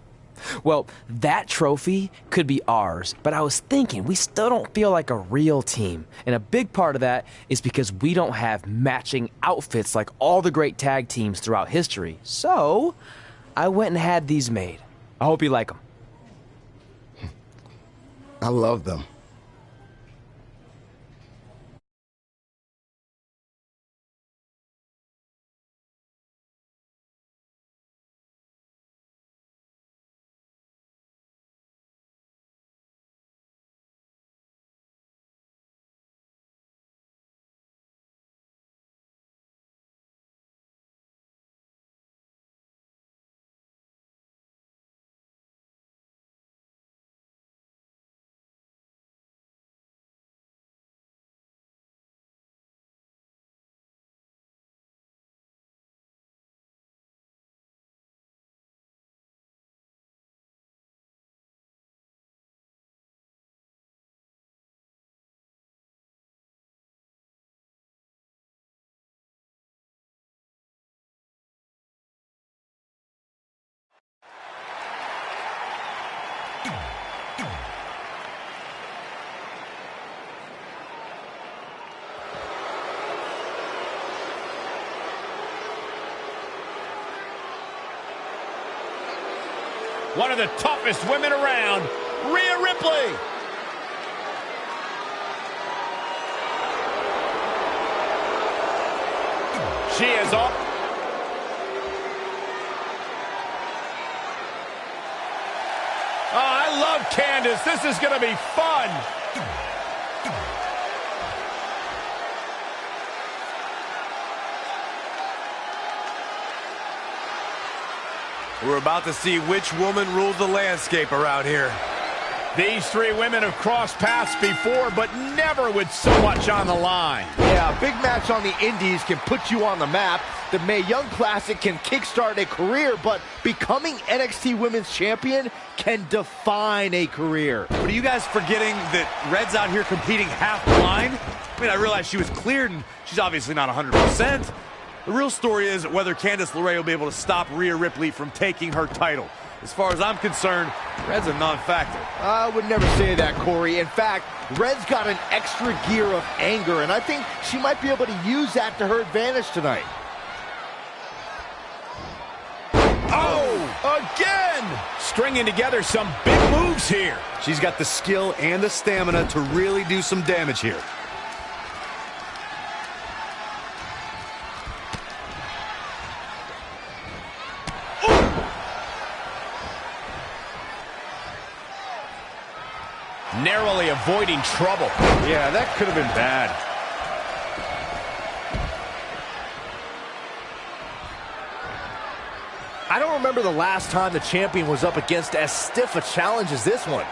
Well, that trophy could be ours, but I was thinking we still don't feel like a real team. And a big part of that is because we don't have matching outfits like all the great tag teams throughout history. So, I went and had these made. I hope you like them. I love them. One of the toughest women around, Rhea Ripley. She is up. Oh, I love Candice. This is going to be fun. We're about to see which woman rules the landscape around here. These three women have crossed paths before, but never with so much on the line. Yeah, a big match on the Indies can put you on the map. The Mae Young Classic can kickstart a career, but becoming NXT Women's Champion can define a career. But are you guys forgetting that Red's out here competing half blind? I mean, I realize she was cleared, and she's obviously not 100%. The real story is whether Candice LeRae will be able to stop Rhea Ripley from taking her title. As far as I'm concerned, Red's a non-factor. I would never say that, Corey. In fact, Red's got an extra gear of anger, and I think she might be able to use that to her advantage tonight. Oh, again! Stringing together some big moves here. She's got the skill and the stamina to really do some damage here. narrowly avoiding trouble. Yeah, that could have been bad. I don't remember the last time the champion was up against as stiff a challenge as this one.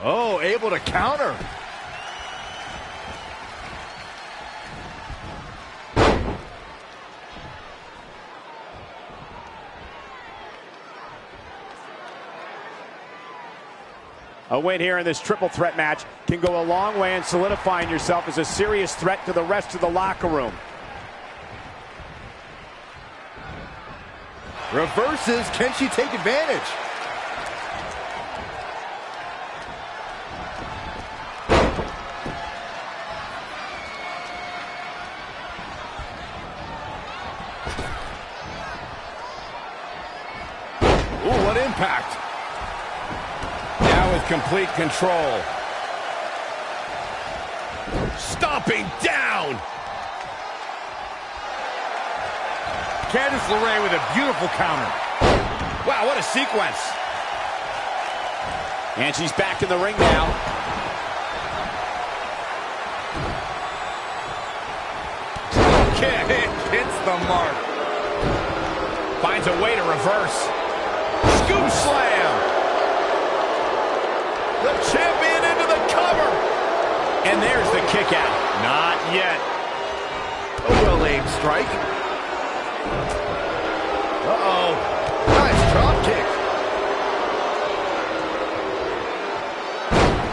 Oh, able to counter. A win here in this triple threat match can go a long way in solidifying yourself as a serious threat to the rest of the locker room. Reverses. Can she take advantage? Ooh, what impact. Now with complete control. Stomping down. Candice LeRae with a beautiful counter. Wow, what a sequence. And she's back in the ring now. Kick. It hits the mark. Finds a way to reverse. Scoop slam. The champion into the cover. And there's the kick out. Not yet. A well-aimed strike. Uh-oh. Nice drop kick.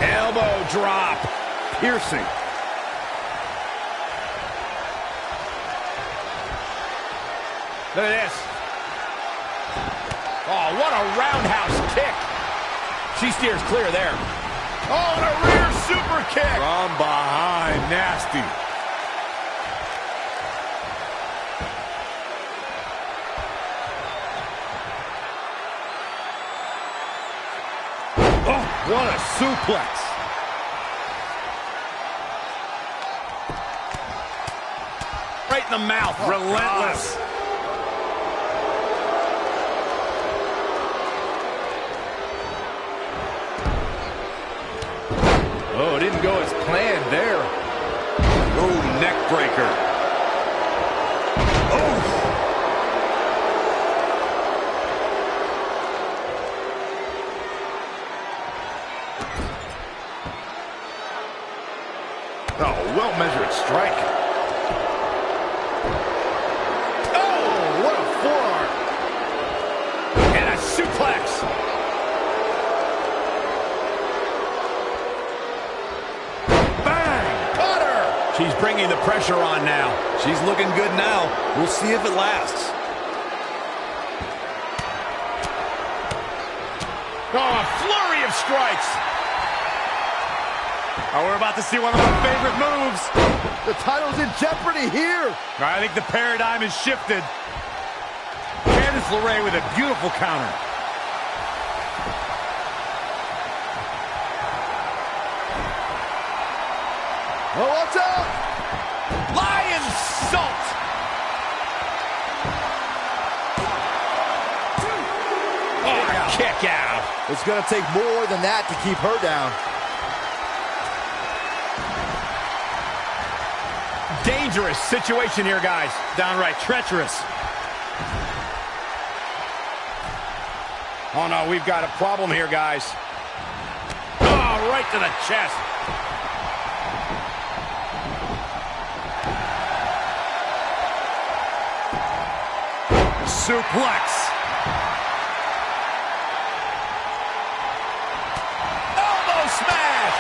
Elbow drop. Piercing. Look at this. Oh, what a roundhouse kick. She steers clear there. Oh, and a rear super kick. From behind. Nasty. Oh, what a suplex. Right in the mouth. Oh, relentless. God. Oh, it didn't go as planned there. Oh, neck breaker. Oh. Oh, well-measured strike. Oh, what a forearm. And a suplex. She's bringing the pressure on now. She's looking good now. We'll see if it lasts. Oh, a flurry of strikes. Oh, we're about to see one of my favorite moves. The title's in jeopardy here. I think the paradigm has shifted. Candice LeRae with a beautiful counter. Oh, watch out! Lion salt! Oh, kick out. It's going to take more than that to keep her down. Dangerous situation here, guys. Downright treacherous. Oh, no, we've got a problem here, guys. Oh, right to the chest. Suplex. Elbow smash.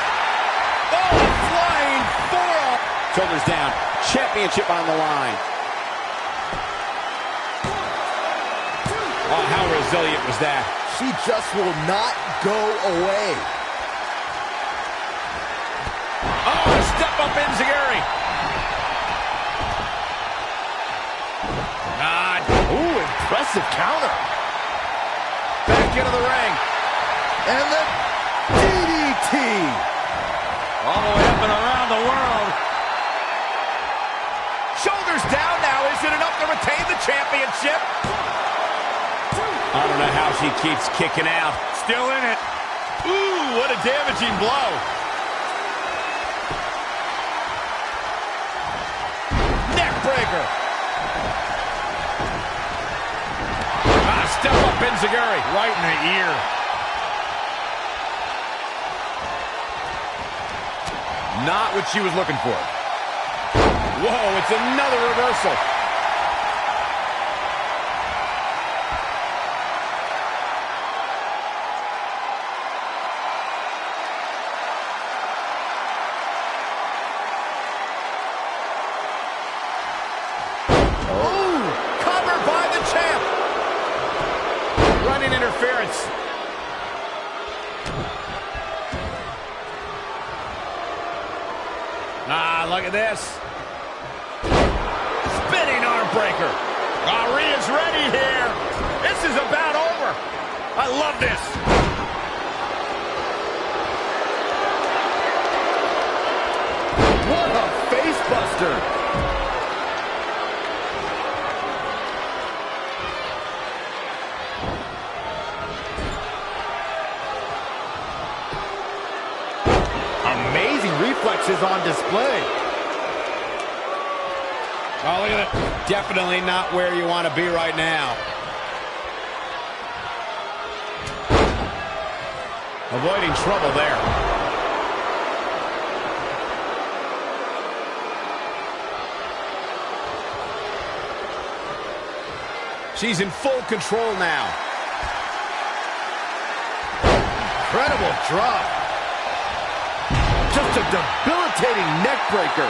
Oh, flying forearm. Shoulders down. Championship on the line. Oh, how resilient was that? She just will not go away. Oh, a step up enziguri. God. Ooh, impressive counter. Back into the ring. And the DDT. DDT. All the way up and around the world. Shoulders down now. Is it enough to retain the championship? I don't know how she keeps kicking out. Still in it. Ooh, what a damaging blow. Neck breaker. Step up, Enziguri. Right in the ear. Not what she was looking for. Whoa, it's another reversal. Oh, covered by the champ. Running interference. Look at this. Spinning arm breaker. Rhea's ready here. This is about over. I love this. What a face buster. Amazing reflexes on display. Oh, look at it. Definitely not where you want to be right now. Avoiding trouble there. She's in full control now. Incredible drop. Just a debilitating neck breaker.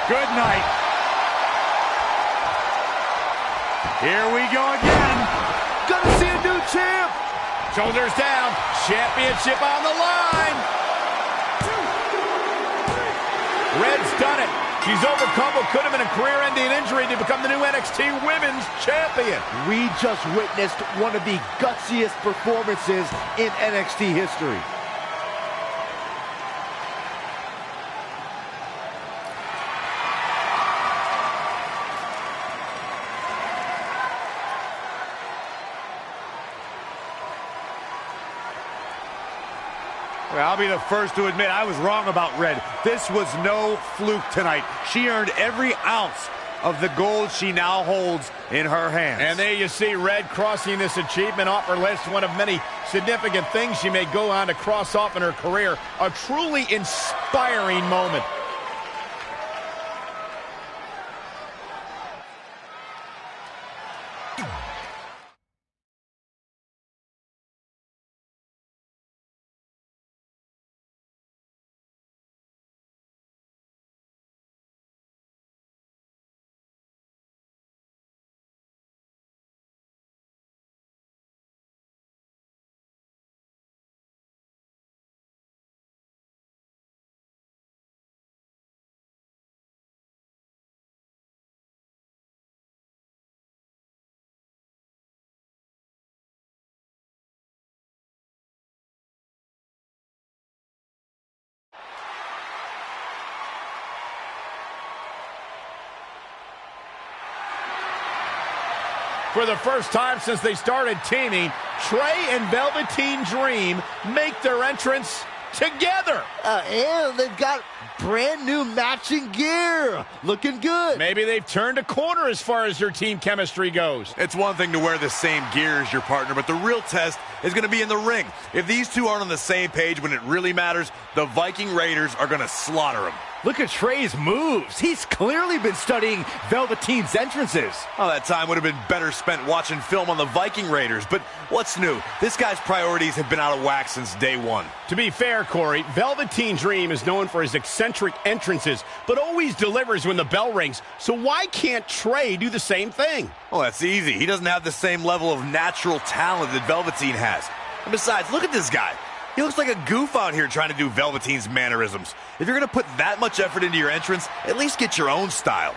Good night. Here we go again. Gonna see a new champ. Shoulders down. Championship on the line. Red's done it. She's overcome what could have been a career-ending injury to become the new NXT Women's Champion. We just witnessed one of the gutsiest performances in NXT history. Well, I'll be the first to admit I was wrong about Red. This was no fluke tonight. She earned every ounce of the gold she now holds in her hands. And there you see Red crossing this achievement off her list, one of many significant things she may go on to cross off in her career. A truly inspiring moment. For the first time since they started teaming, Trey and Velveteen Dream make their entrance together. And they've got brand new matching gear. Looking good. Maybe they've turned a corner as far as their team chemistry goes. It's one thing to wear the same gear as your partner, but the real test is going to be in the ring. If these two aren't on the same page when it really matters, the Viking Raiders are going to slaughter them. Look at Trey's moves. He's clearly been studying Velveteen's entrances. Oh, that time would have been better spent watching film on the Viking Raiders. But what's new? This guy's priorities have been out of whack since day one. To be fair, Corey, Velveteen Dream is known for his eccentric entrances, but always delivers when the bell rings. So why can't Trey do the same thing? Well, that's easy. He doesn't have the same level of natural talent that Velveteen has. And besides, look at this guy. He looks like a goof out here trying to do Velveteen's mannerisms. If you're going to put that much effort into your entrance, at least get your own style.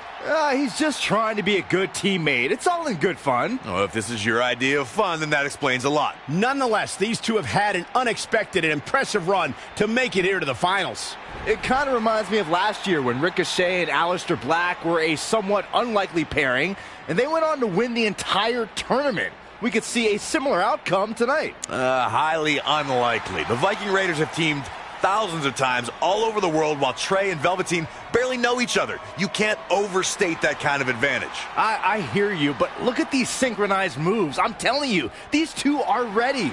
He's just trying to be a good teammate. It's all in good fun. Oh, if this is your idea of fun, then that explains a lot. Nonetheless, these two have had an unexpected and impressive run to make it here to the finals. It kind of reminds me of last year when Ricochet and Aleister Black were a somewhat unlikely pairing, and they went on to win the entire tournament. We could see a similar outcome tonight. Highly unlikely. The Viking Raiders have teamed thousands of times all over the world while Trey and Velveteen barely know each other. You can't overstate that kind of advantage. I hear you, but look at these synchronized moves. I'm telling you, these two are ready.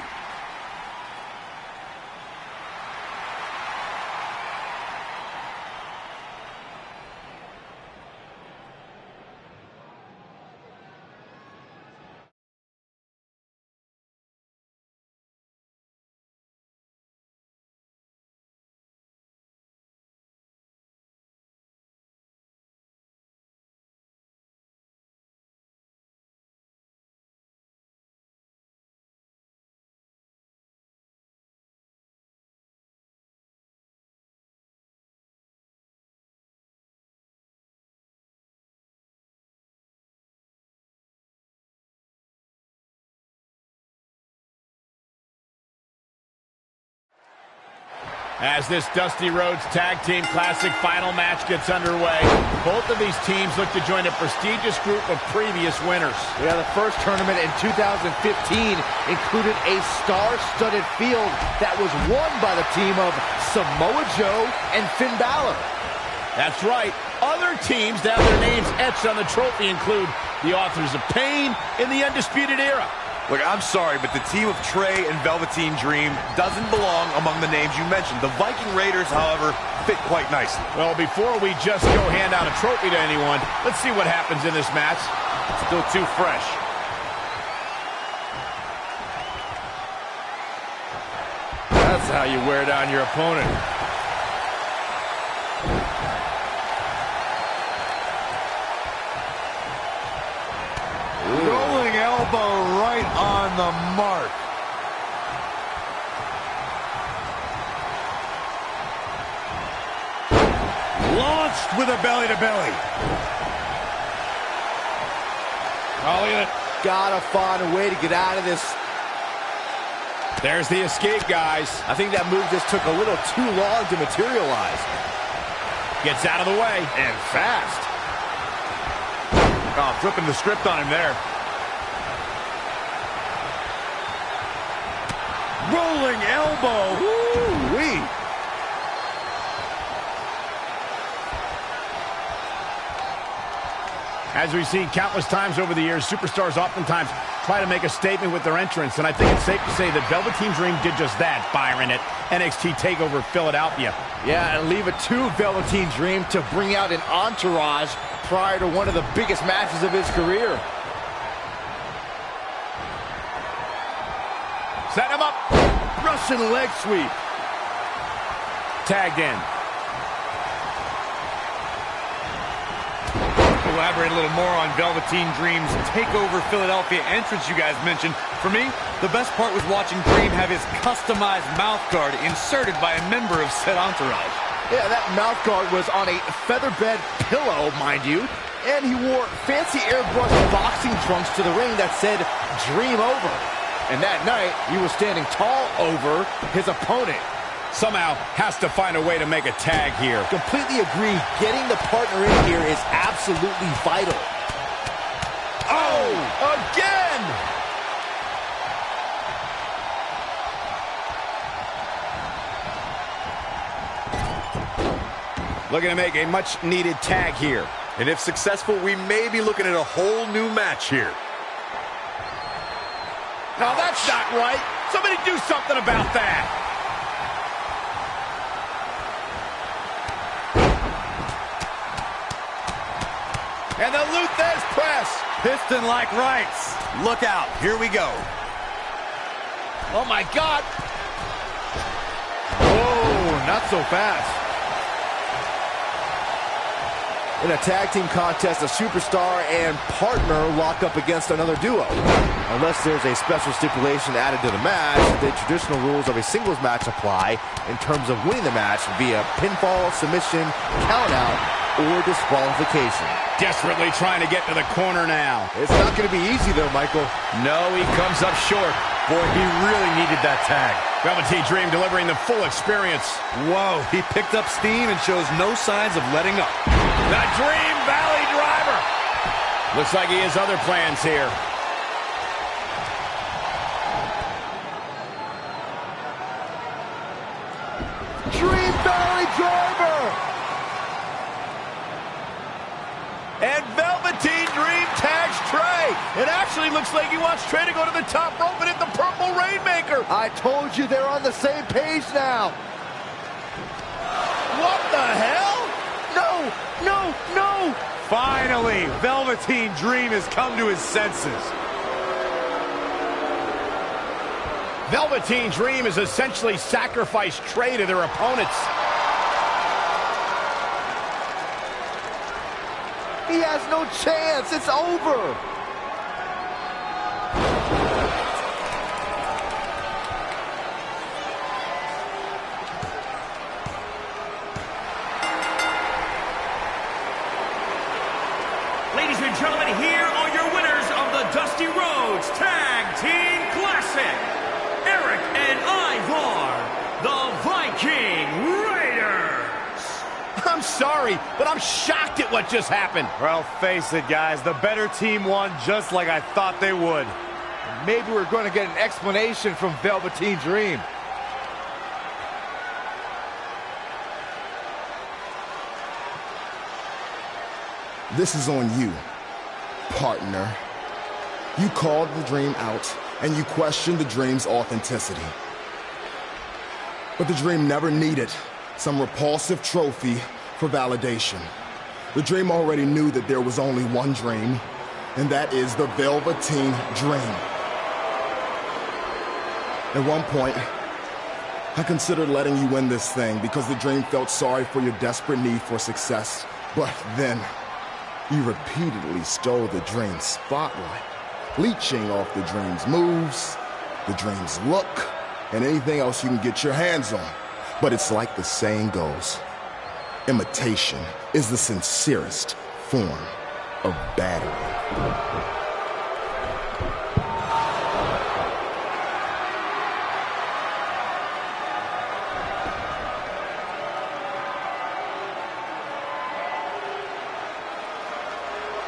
As this Dusty Rhodes Tag Team Classic final match gets underway, both of these teams look to join a prestigious group of previous winners. Yeah, the first tournament in 2015 included a star-studded field that was won by the team of Samoa Joe and Finn Balor. That's right. Other teams that have their names etched on the trophy include the Authors of Pain in the Undisputed Era. Look, I'm sorry, but the team of Trey and Velveteen Dream doesn't belong among the names you mentioned. The Viking Raiders, however, fit quite nicely. Well, before we just go hand out a trophy to anyone, let's see what happens in this match. Still too fresh. That's how you wear down your opponent. Rolling elbow right on the mark. Launched with a belly-to-belly. Oh, look at it. Gotta find a way to get out of this. There's the escape, guys. I think that move just took a little too long to materialize. Gets out of the way. And fast. Oh, flipping the script on him there. Rolling elbow. Woo-wee. As we've seen countless times over the years, superstars oftentimes try to make a statement with their entrance, and I think it's safe to say that Velveteen Dream did just that, Byron, at NXT TakeOver Philadelphia. Yeah, and leave it to Velveteen Dream to bring out an entourage prior to one of the biggest matches of his career. Set him up. Russian leg sweep. Tagged in. Elaborate a little more on Velveteen Dream's TakeOver Philadelphia entrance you guys mentioned. For me, the best part was watching Dream have his customized mouth guard inserted by a member of said entourage. Yeah, that mouth guard was on a featherbed pillow, mind you, and he wore fancy airbrushed boxing trunks to the ring that said Dream Over. And that night, he was standing tall over his opponent. Somehow has to find a way to make a tag here. Completely agree. Getting the partner in here is absolutely vital. Oh, again! Looking to make a much-needed tag here. And if successful, we may be looking at a whole new match here. No, that's not right. Somebody do something about that. And the Luthez press. Piston like rights. Look out. Here we go. Oh, my God. Oh, not so fast. In a tag team contest, a superstar and partner lock up against another duo. Unless there's a special stipulation added to the match, the traditional rules of a singles match apply in terms of winning the match via pinfall, submission, countout, or disqualification. Desperately trying to get to the corner now. It's not going to be easy though, Michael. No, he comes up short. Boy, he really needed that tag. Velveteen Dream delivering the full experience. Whoa, he picked up steam and shows no signs of letting up. The Dream Valley Driver. Looks like he has other plans here. Dream Valley Driver! And Velveteen Dream tags Trey. It actually looks like he wants Trey to go to the top rope and hit the Purple Rainmaker. I told you they're on the same page now. What the hell? No, no, no! Finally, Velveteen Dream has come to his senses. Velveteen Dream has essentially sacrificed Trey to their opponents. He has no chance. It's over. Ladies and gentlemen, here are your winners of the Dusty Rhodes Tag Team Classic. Eric and Ivar, the Viking Raiders. I'm sorry, but I'm shocked at what just happened. Well, face it, guys. The better team won just like I thought they would. Maybe we're going to get an explanation from Velveteen Dream. This is on you, partner. You called the Dream out, and you questioned the Dream's authenticity. But the Dream never needed some repulsive trophy for validation. The Dream already knew that there was only one Dream, and that is the Velveteen Dream. At one point, I considered letting you win this thing because the Dream felt sorry for your desperate need for success. But then, you repeatedly stole the Dream's spotlight, leeching off the Dream's moves, the Dream's look, and anything else you can get your hands on. But it's like the saying goes, imitation is the sincerest form of battery.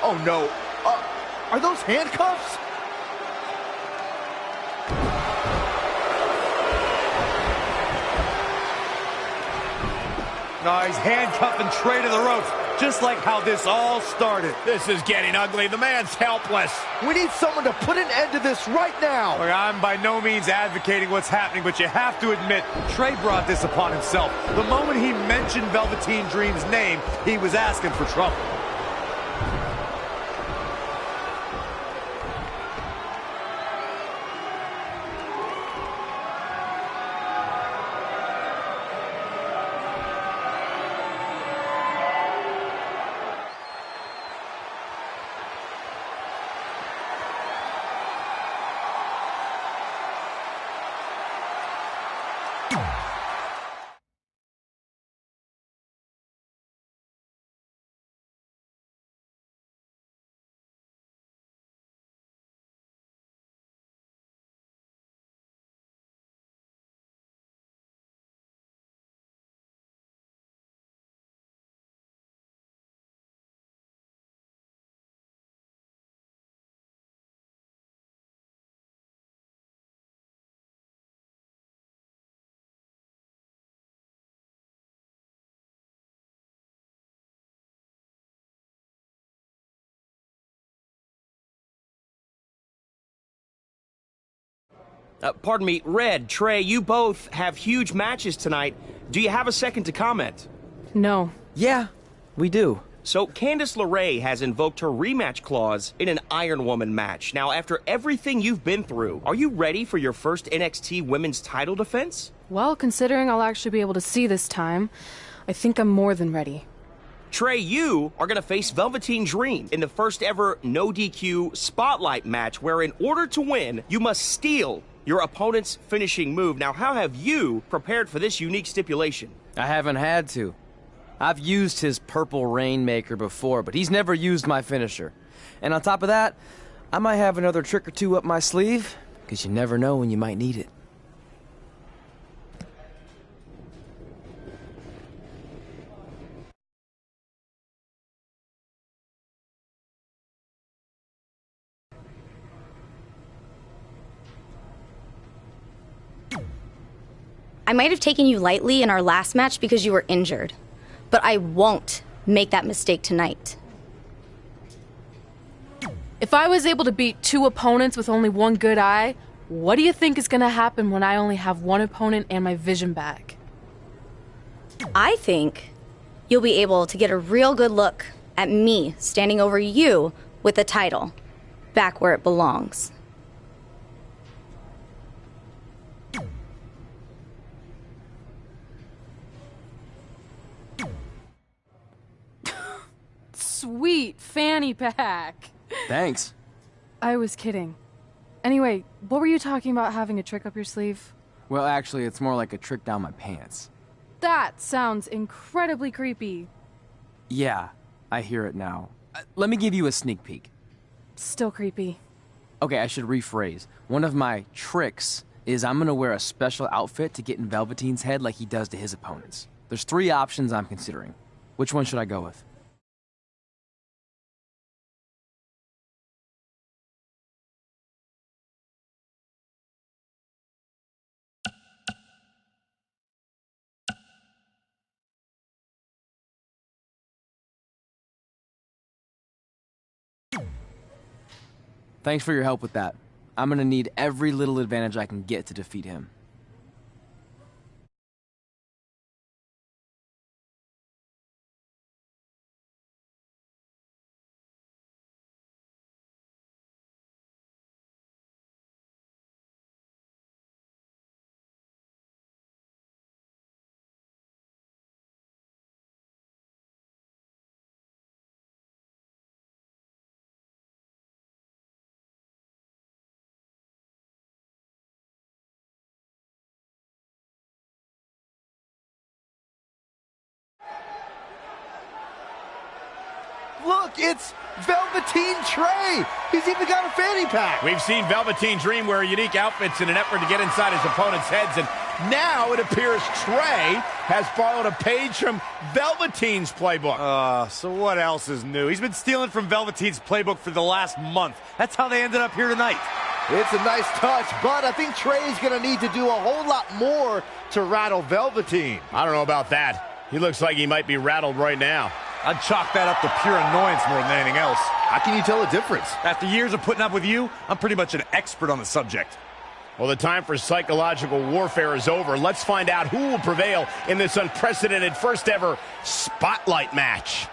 Oh no, are those handcuffs? No, he's handcuffing Trey to the ropes, just like how this all started. This is getting ugly. The man's helpless. We need someone to put an end to this right now. Look, I'm by no means advocating what's happening, but you have to admit, Trey brought this upon himself. The moment he mentioned Velveteen Dream's name, he was asking for trouble. Pardon me, Red, Trey, you both have huge matches tonight. Do you have a second to comment? No. Yeah, we do. So, Candice LeRae has invoked her rematch clause in an Iron Woman match. Now, after everything you've been through, are you ready for your first NXT Women's title defense? Well, considering I'll actually be able to see this time, I think I'm more than ready. Trey, you are going to face Velveteen Dream in the first ever no DQ spotlight match where in order to win, you must steal your opponent's finishing move. Now, how have you prepared for this unique stipulation? I haven't had to. I've used his purple Rainmaker before, but he's never used my finisher. And on top of that, I might have another trick or two up my sleeve, because you never know when you might need it. I might have taken you lightly in our last match because you were injured, but I won't make that mistake tonight. If I was able to beat 2 opponents with only 1 good eye, what do you think is going to happen when I only have 1 opponent and my vision back? I think you'll be able to get a real good look at me standing over you with the title, back where it belongs. Sweet fanny pack. Thanks. I was kidding. Anyway, what were you talking about having a trick up your sleeve? Well, actually, it's more like a trick down my pants. That sounds incredibly creepy. Yeah, I hear it now. Let me give you a sneak peek. Still creepy. Okay, I should rephrase. One of my tricks is I'm gonna wear a special outfit to get in Velveteen's head like he does to his opponents. There's 3 options I'm considering. Which one should I go with? Thanks for your help with that. I'm gonna need every little advantage I can get to defeat him. Look, it's Velveteen Trey. He's even got a fanny pack. We've seen Velveteen Dream wear unique outfits in an effort to get inside his opponent's heads, and now it appears Trey has borrowed a page from Velveteen's playbook. So what else is new? He's been stealing from Velveteen's playbook for the last month. That's how they ended up here tonight. It's a nice touch, but I think Trey's going to need to do a whole lot more to rattle Velveteen. I don't know about that. He looks like he might be rattled right now. I'd chalk that up to pure annoyance more than anything else. How can you tell the difference? After years of putting up with you, I'm pretty much an expert on the subject. Well, the time for psychological warfare is over. Let's find out who will prevail in this unprecedented first ever spotlight match.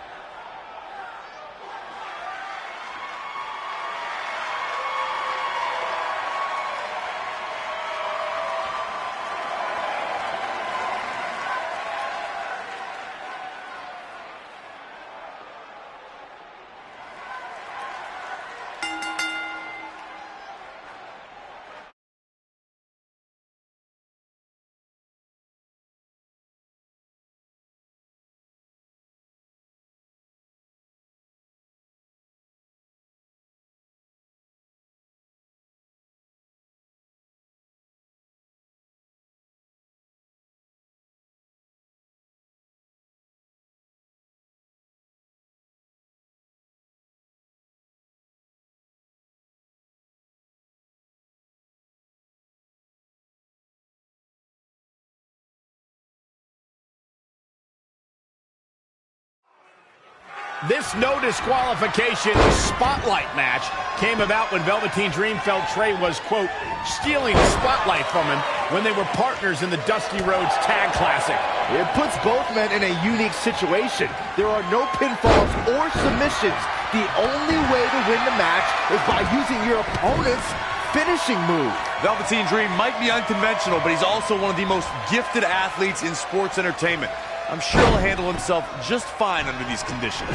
This no disqualification spotlight match came about when Velveteen Dream felt Trey was, quote, stealing the spotlight from him when they were partners in the Dusty Rhodes Tag Classic. It puts both men in a unique situation. There are no pinfalls or submissions. The only way to win the match is by using your opponent's finishing move. Velveteen Dream might be unconventional, but he's also one of the most gifted athletes in sports entertainment. I'm sure he'll handle himself just fine under these conditions.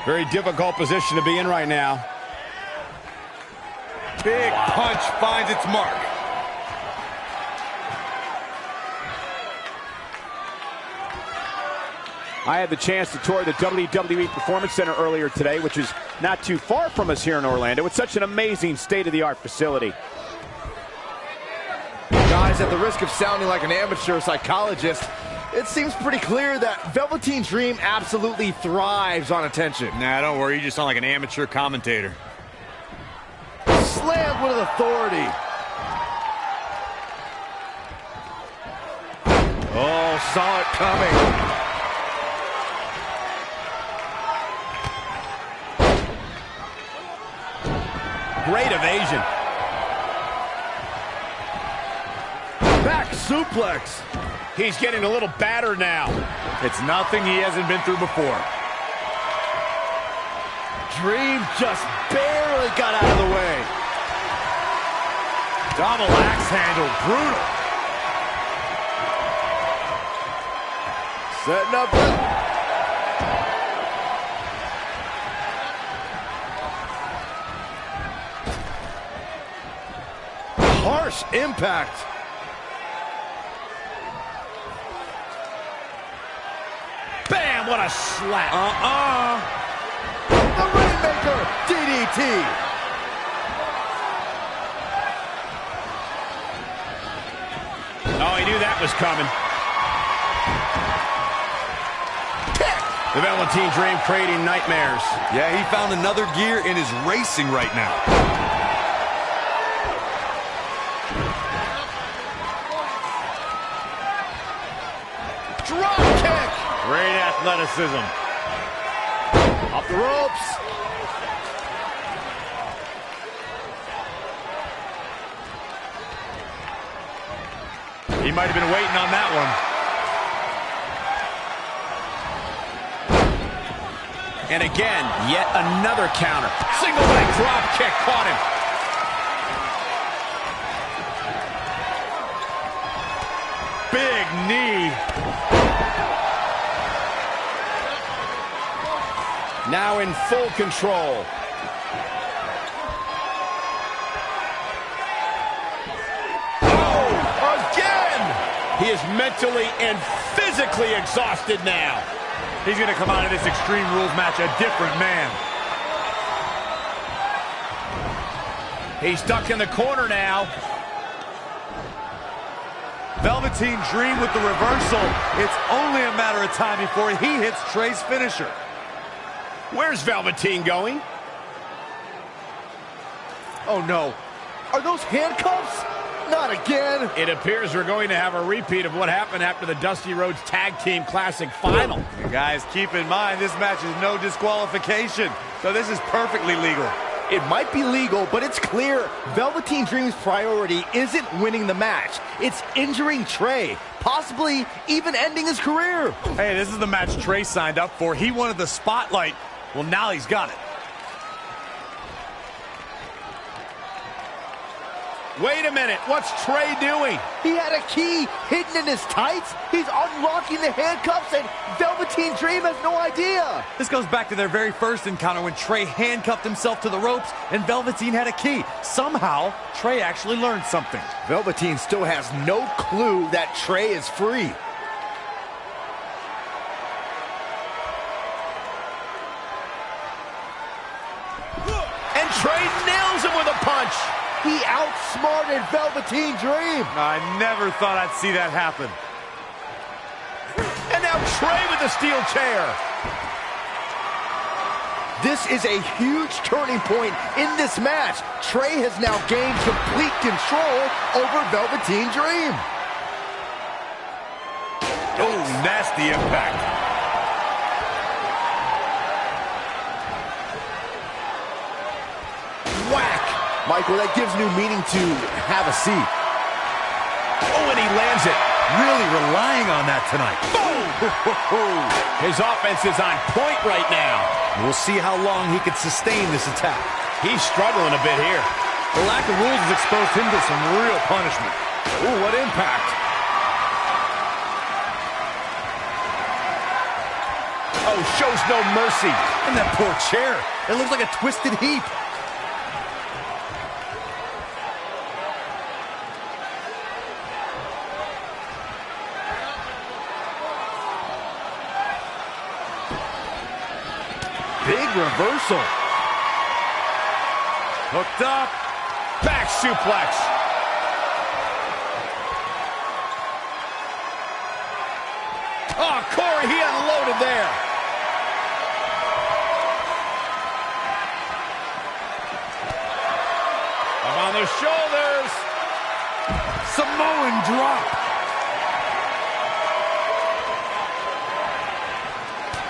Very difficult position to be in right now. Big punch finds its mark. I had the chance to tour the WWE Performance Center earlier today, which is not too far from us here in Orlando. It's such an amazing state-of-the-art facility. Guys, at the risk of sounding like an amateur psychologist, it seems pretty clear that Velveteen Dream absolutely thrives on attention. Nah, don't worry. You just sound like an amateur commentator. Slammed with authority. Oh, saw it coming. Great evasion. Back suplex. He's getting a little battered now. It's nothing he hasn't been through before. Dream just barely got out of the way. Double axe handle, brutal. Setting up. Harsh impact. Bam, what a slap. The Rainmaker, DDT. Oh, he knew that was coming. The Velveteen Dream creating nightmares. Yeah, he found another gear in his racing right now. Drop kick. Great athleticism. Off the ropes. He might have been waiting on that one. And again, yet another counter. Single leg drop kick caught him. Big knee. Now in full control. Oh, again! He is mentally and physically exhausted now. He's going to come out of this Extreme Rules match a different man. He's stuck in the corner now. Velveteen Dream with the reversal. It's only a matter of time before he hits Trey's finisher. Where's Velveteen going? Oh no. Are those handcuffs? Not again. It appears we're going to have a repeat of what happened after the Dusty Rhodes Tag Team Classic Final. You guys, keep in mind, this match is no disqualification, so this is perfectly legal. It might be legal, but it's clear Velveteen Dream's priority isn't winning the match. It's injuring Trey, possibly even ending his career. Hey, this is the match Trey signed up for. He wanted the spotlight. Well, now he's got it. Wait a minute, what's Trey doing? He had a key hidden in his tights. He's unlocking the handcuffs, and Velveteen Dream has no idea. This goes back to their very first encounter when Trey handcuffed himself to the ropes and Velveteen had a key. Somehow, Trey actually learned something. Velveteen still has no clue that Trey is free. And Trey nails him with a punch. He outsmarted Velveteen Dream. I never thought I'd see that happen. And now Trey with the steel chair. This is a huge turning point in this match. Trey has now gained complete control over Velveteen Dream. Oh, nasty impact. Whack! Michael, that gives new meaning to have a seat. Oh, and he lands it. Really relying on that tonight. Boom! His offense is on point right now. We'll see how long he can sustain this attack. He's struggling a bit here. The lack of rules has exposed him to some real punishment. Ooh, what impact. elbow shows no mercy. And that poor chair. It looks like a twisted heap. Big reversal. Hooked up. Back suplex. Oh, Corey, he unloaded there. Up on the shoulders. Samoan drop.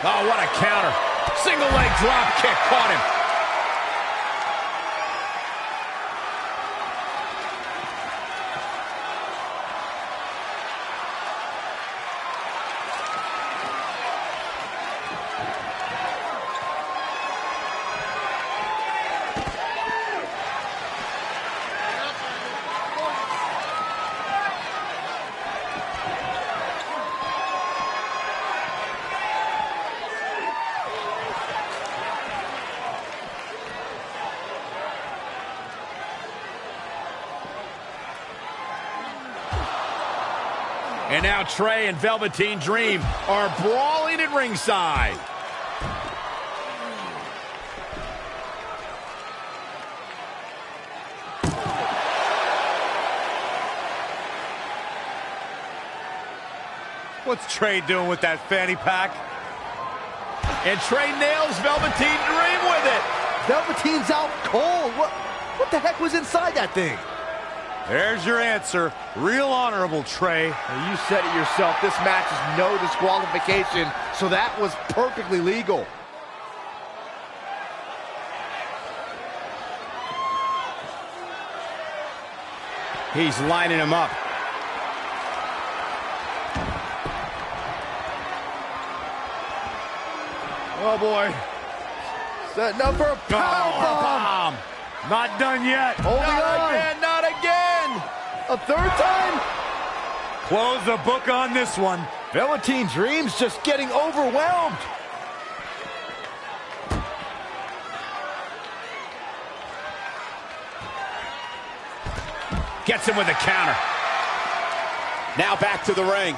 Oh, what a counter. Single leg drop kick caught him. And now Trey and Velveteen Dream are brawling at ringside. What's Trey doing with that fanny pack? And Trey nails Velveteen Dream with it. Velveteen's out cold. What the heck was inside that thing? There's your answer. Real honorable, Trey. Now, you said it yourself. This match is no disqualification, so that was perfectly legal. He's lining him up. Oh, boy. Setting up for a powerbomb. Not done yet. Holding on. Again, not again. A third time. Close the book on this one. Velveteen Dream's just getting overwhelmed. Gets him with a counter. Now back to the ring.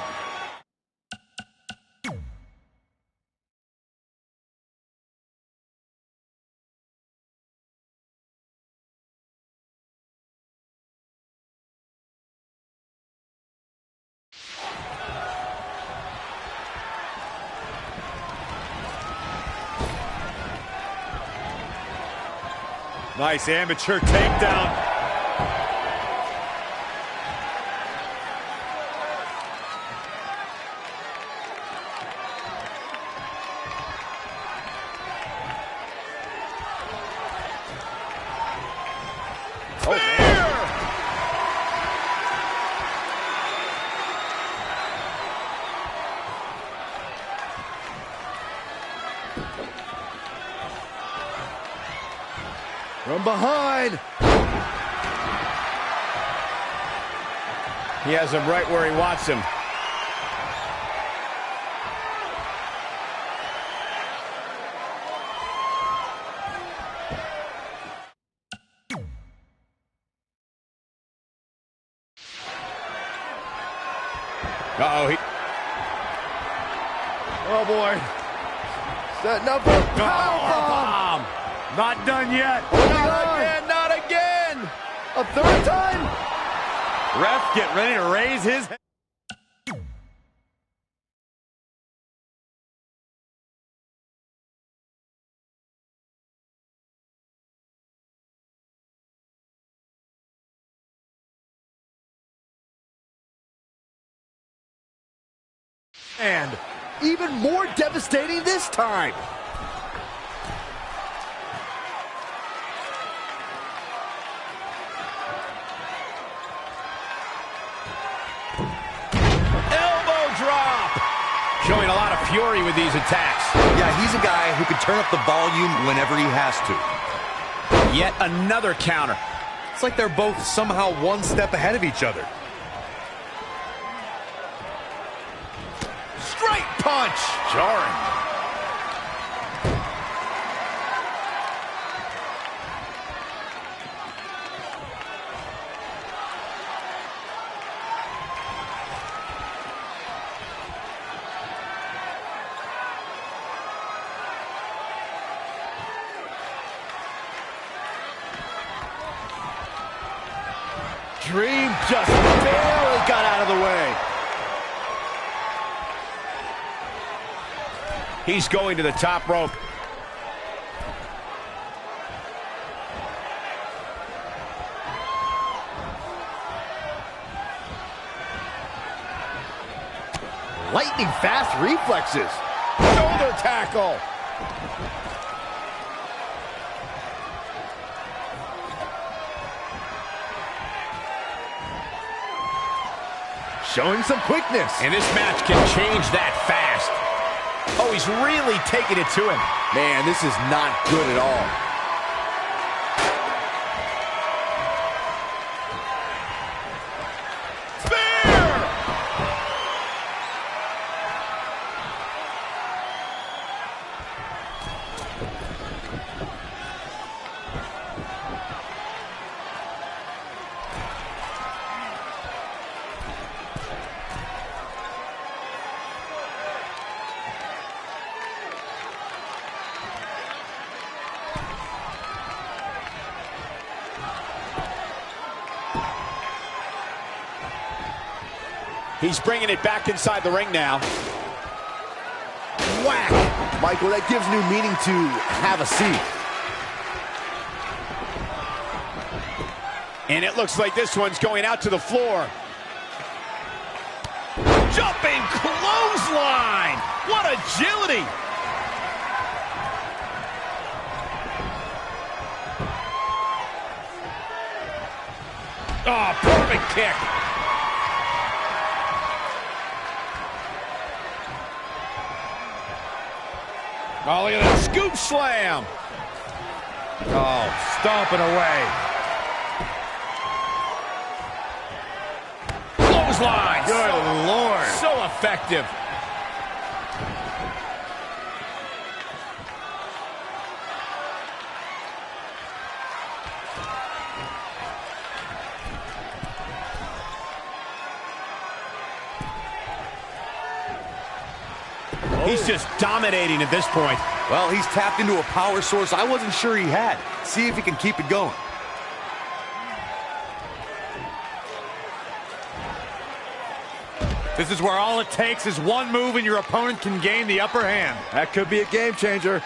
Nice amateur takedown. Oh, man. From behind. He has him right where he wants him. Uh-oh, Oh, boy. Setting up for a powerbomb. Not done yet. Not again, not again. A third time. Ref, get ready to raise his head. And even more devastating this time. elbow drop. Showing a lot of fury with these attacks. Yeah, he's a guy who can turn up the volume whenever he has to. Yet another counter. It's like they're both somehow one step ahead of each other. Straight punch. Jarring. Dream just barely got out of the way. He's going to the top rope. Lightning fast reflexes. Shoulder tackle. Showing some quickness. And this match can change that fast. Oh, he's really taking it to him. Man, this is not good at all. He's bringing it back inside the ring now. Whack! Michael, that gives new meaning to have a seat. And it looks like this one's going out to the floor. Jumping clothesline! What agility! Oh, perfect kick. Oh, look at that scoop slam. Oh, stomping away. Clothesline. Good Lord. So effective. He's just dominating at this point. Well, he's tapped into a power source I wasn't sure he had. See if he can keep it going. This is where all it takes is one move and your opponent can gain the upper hand. That could be a game changer.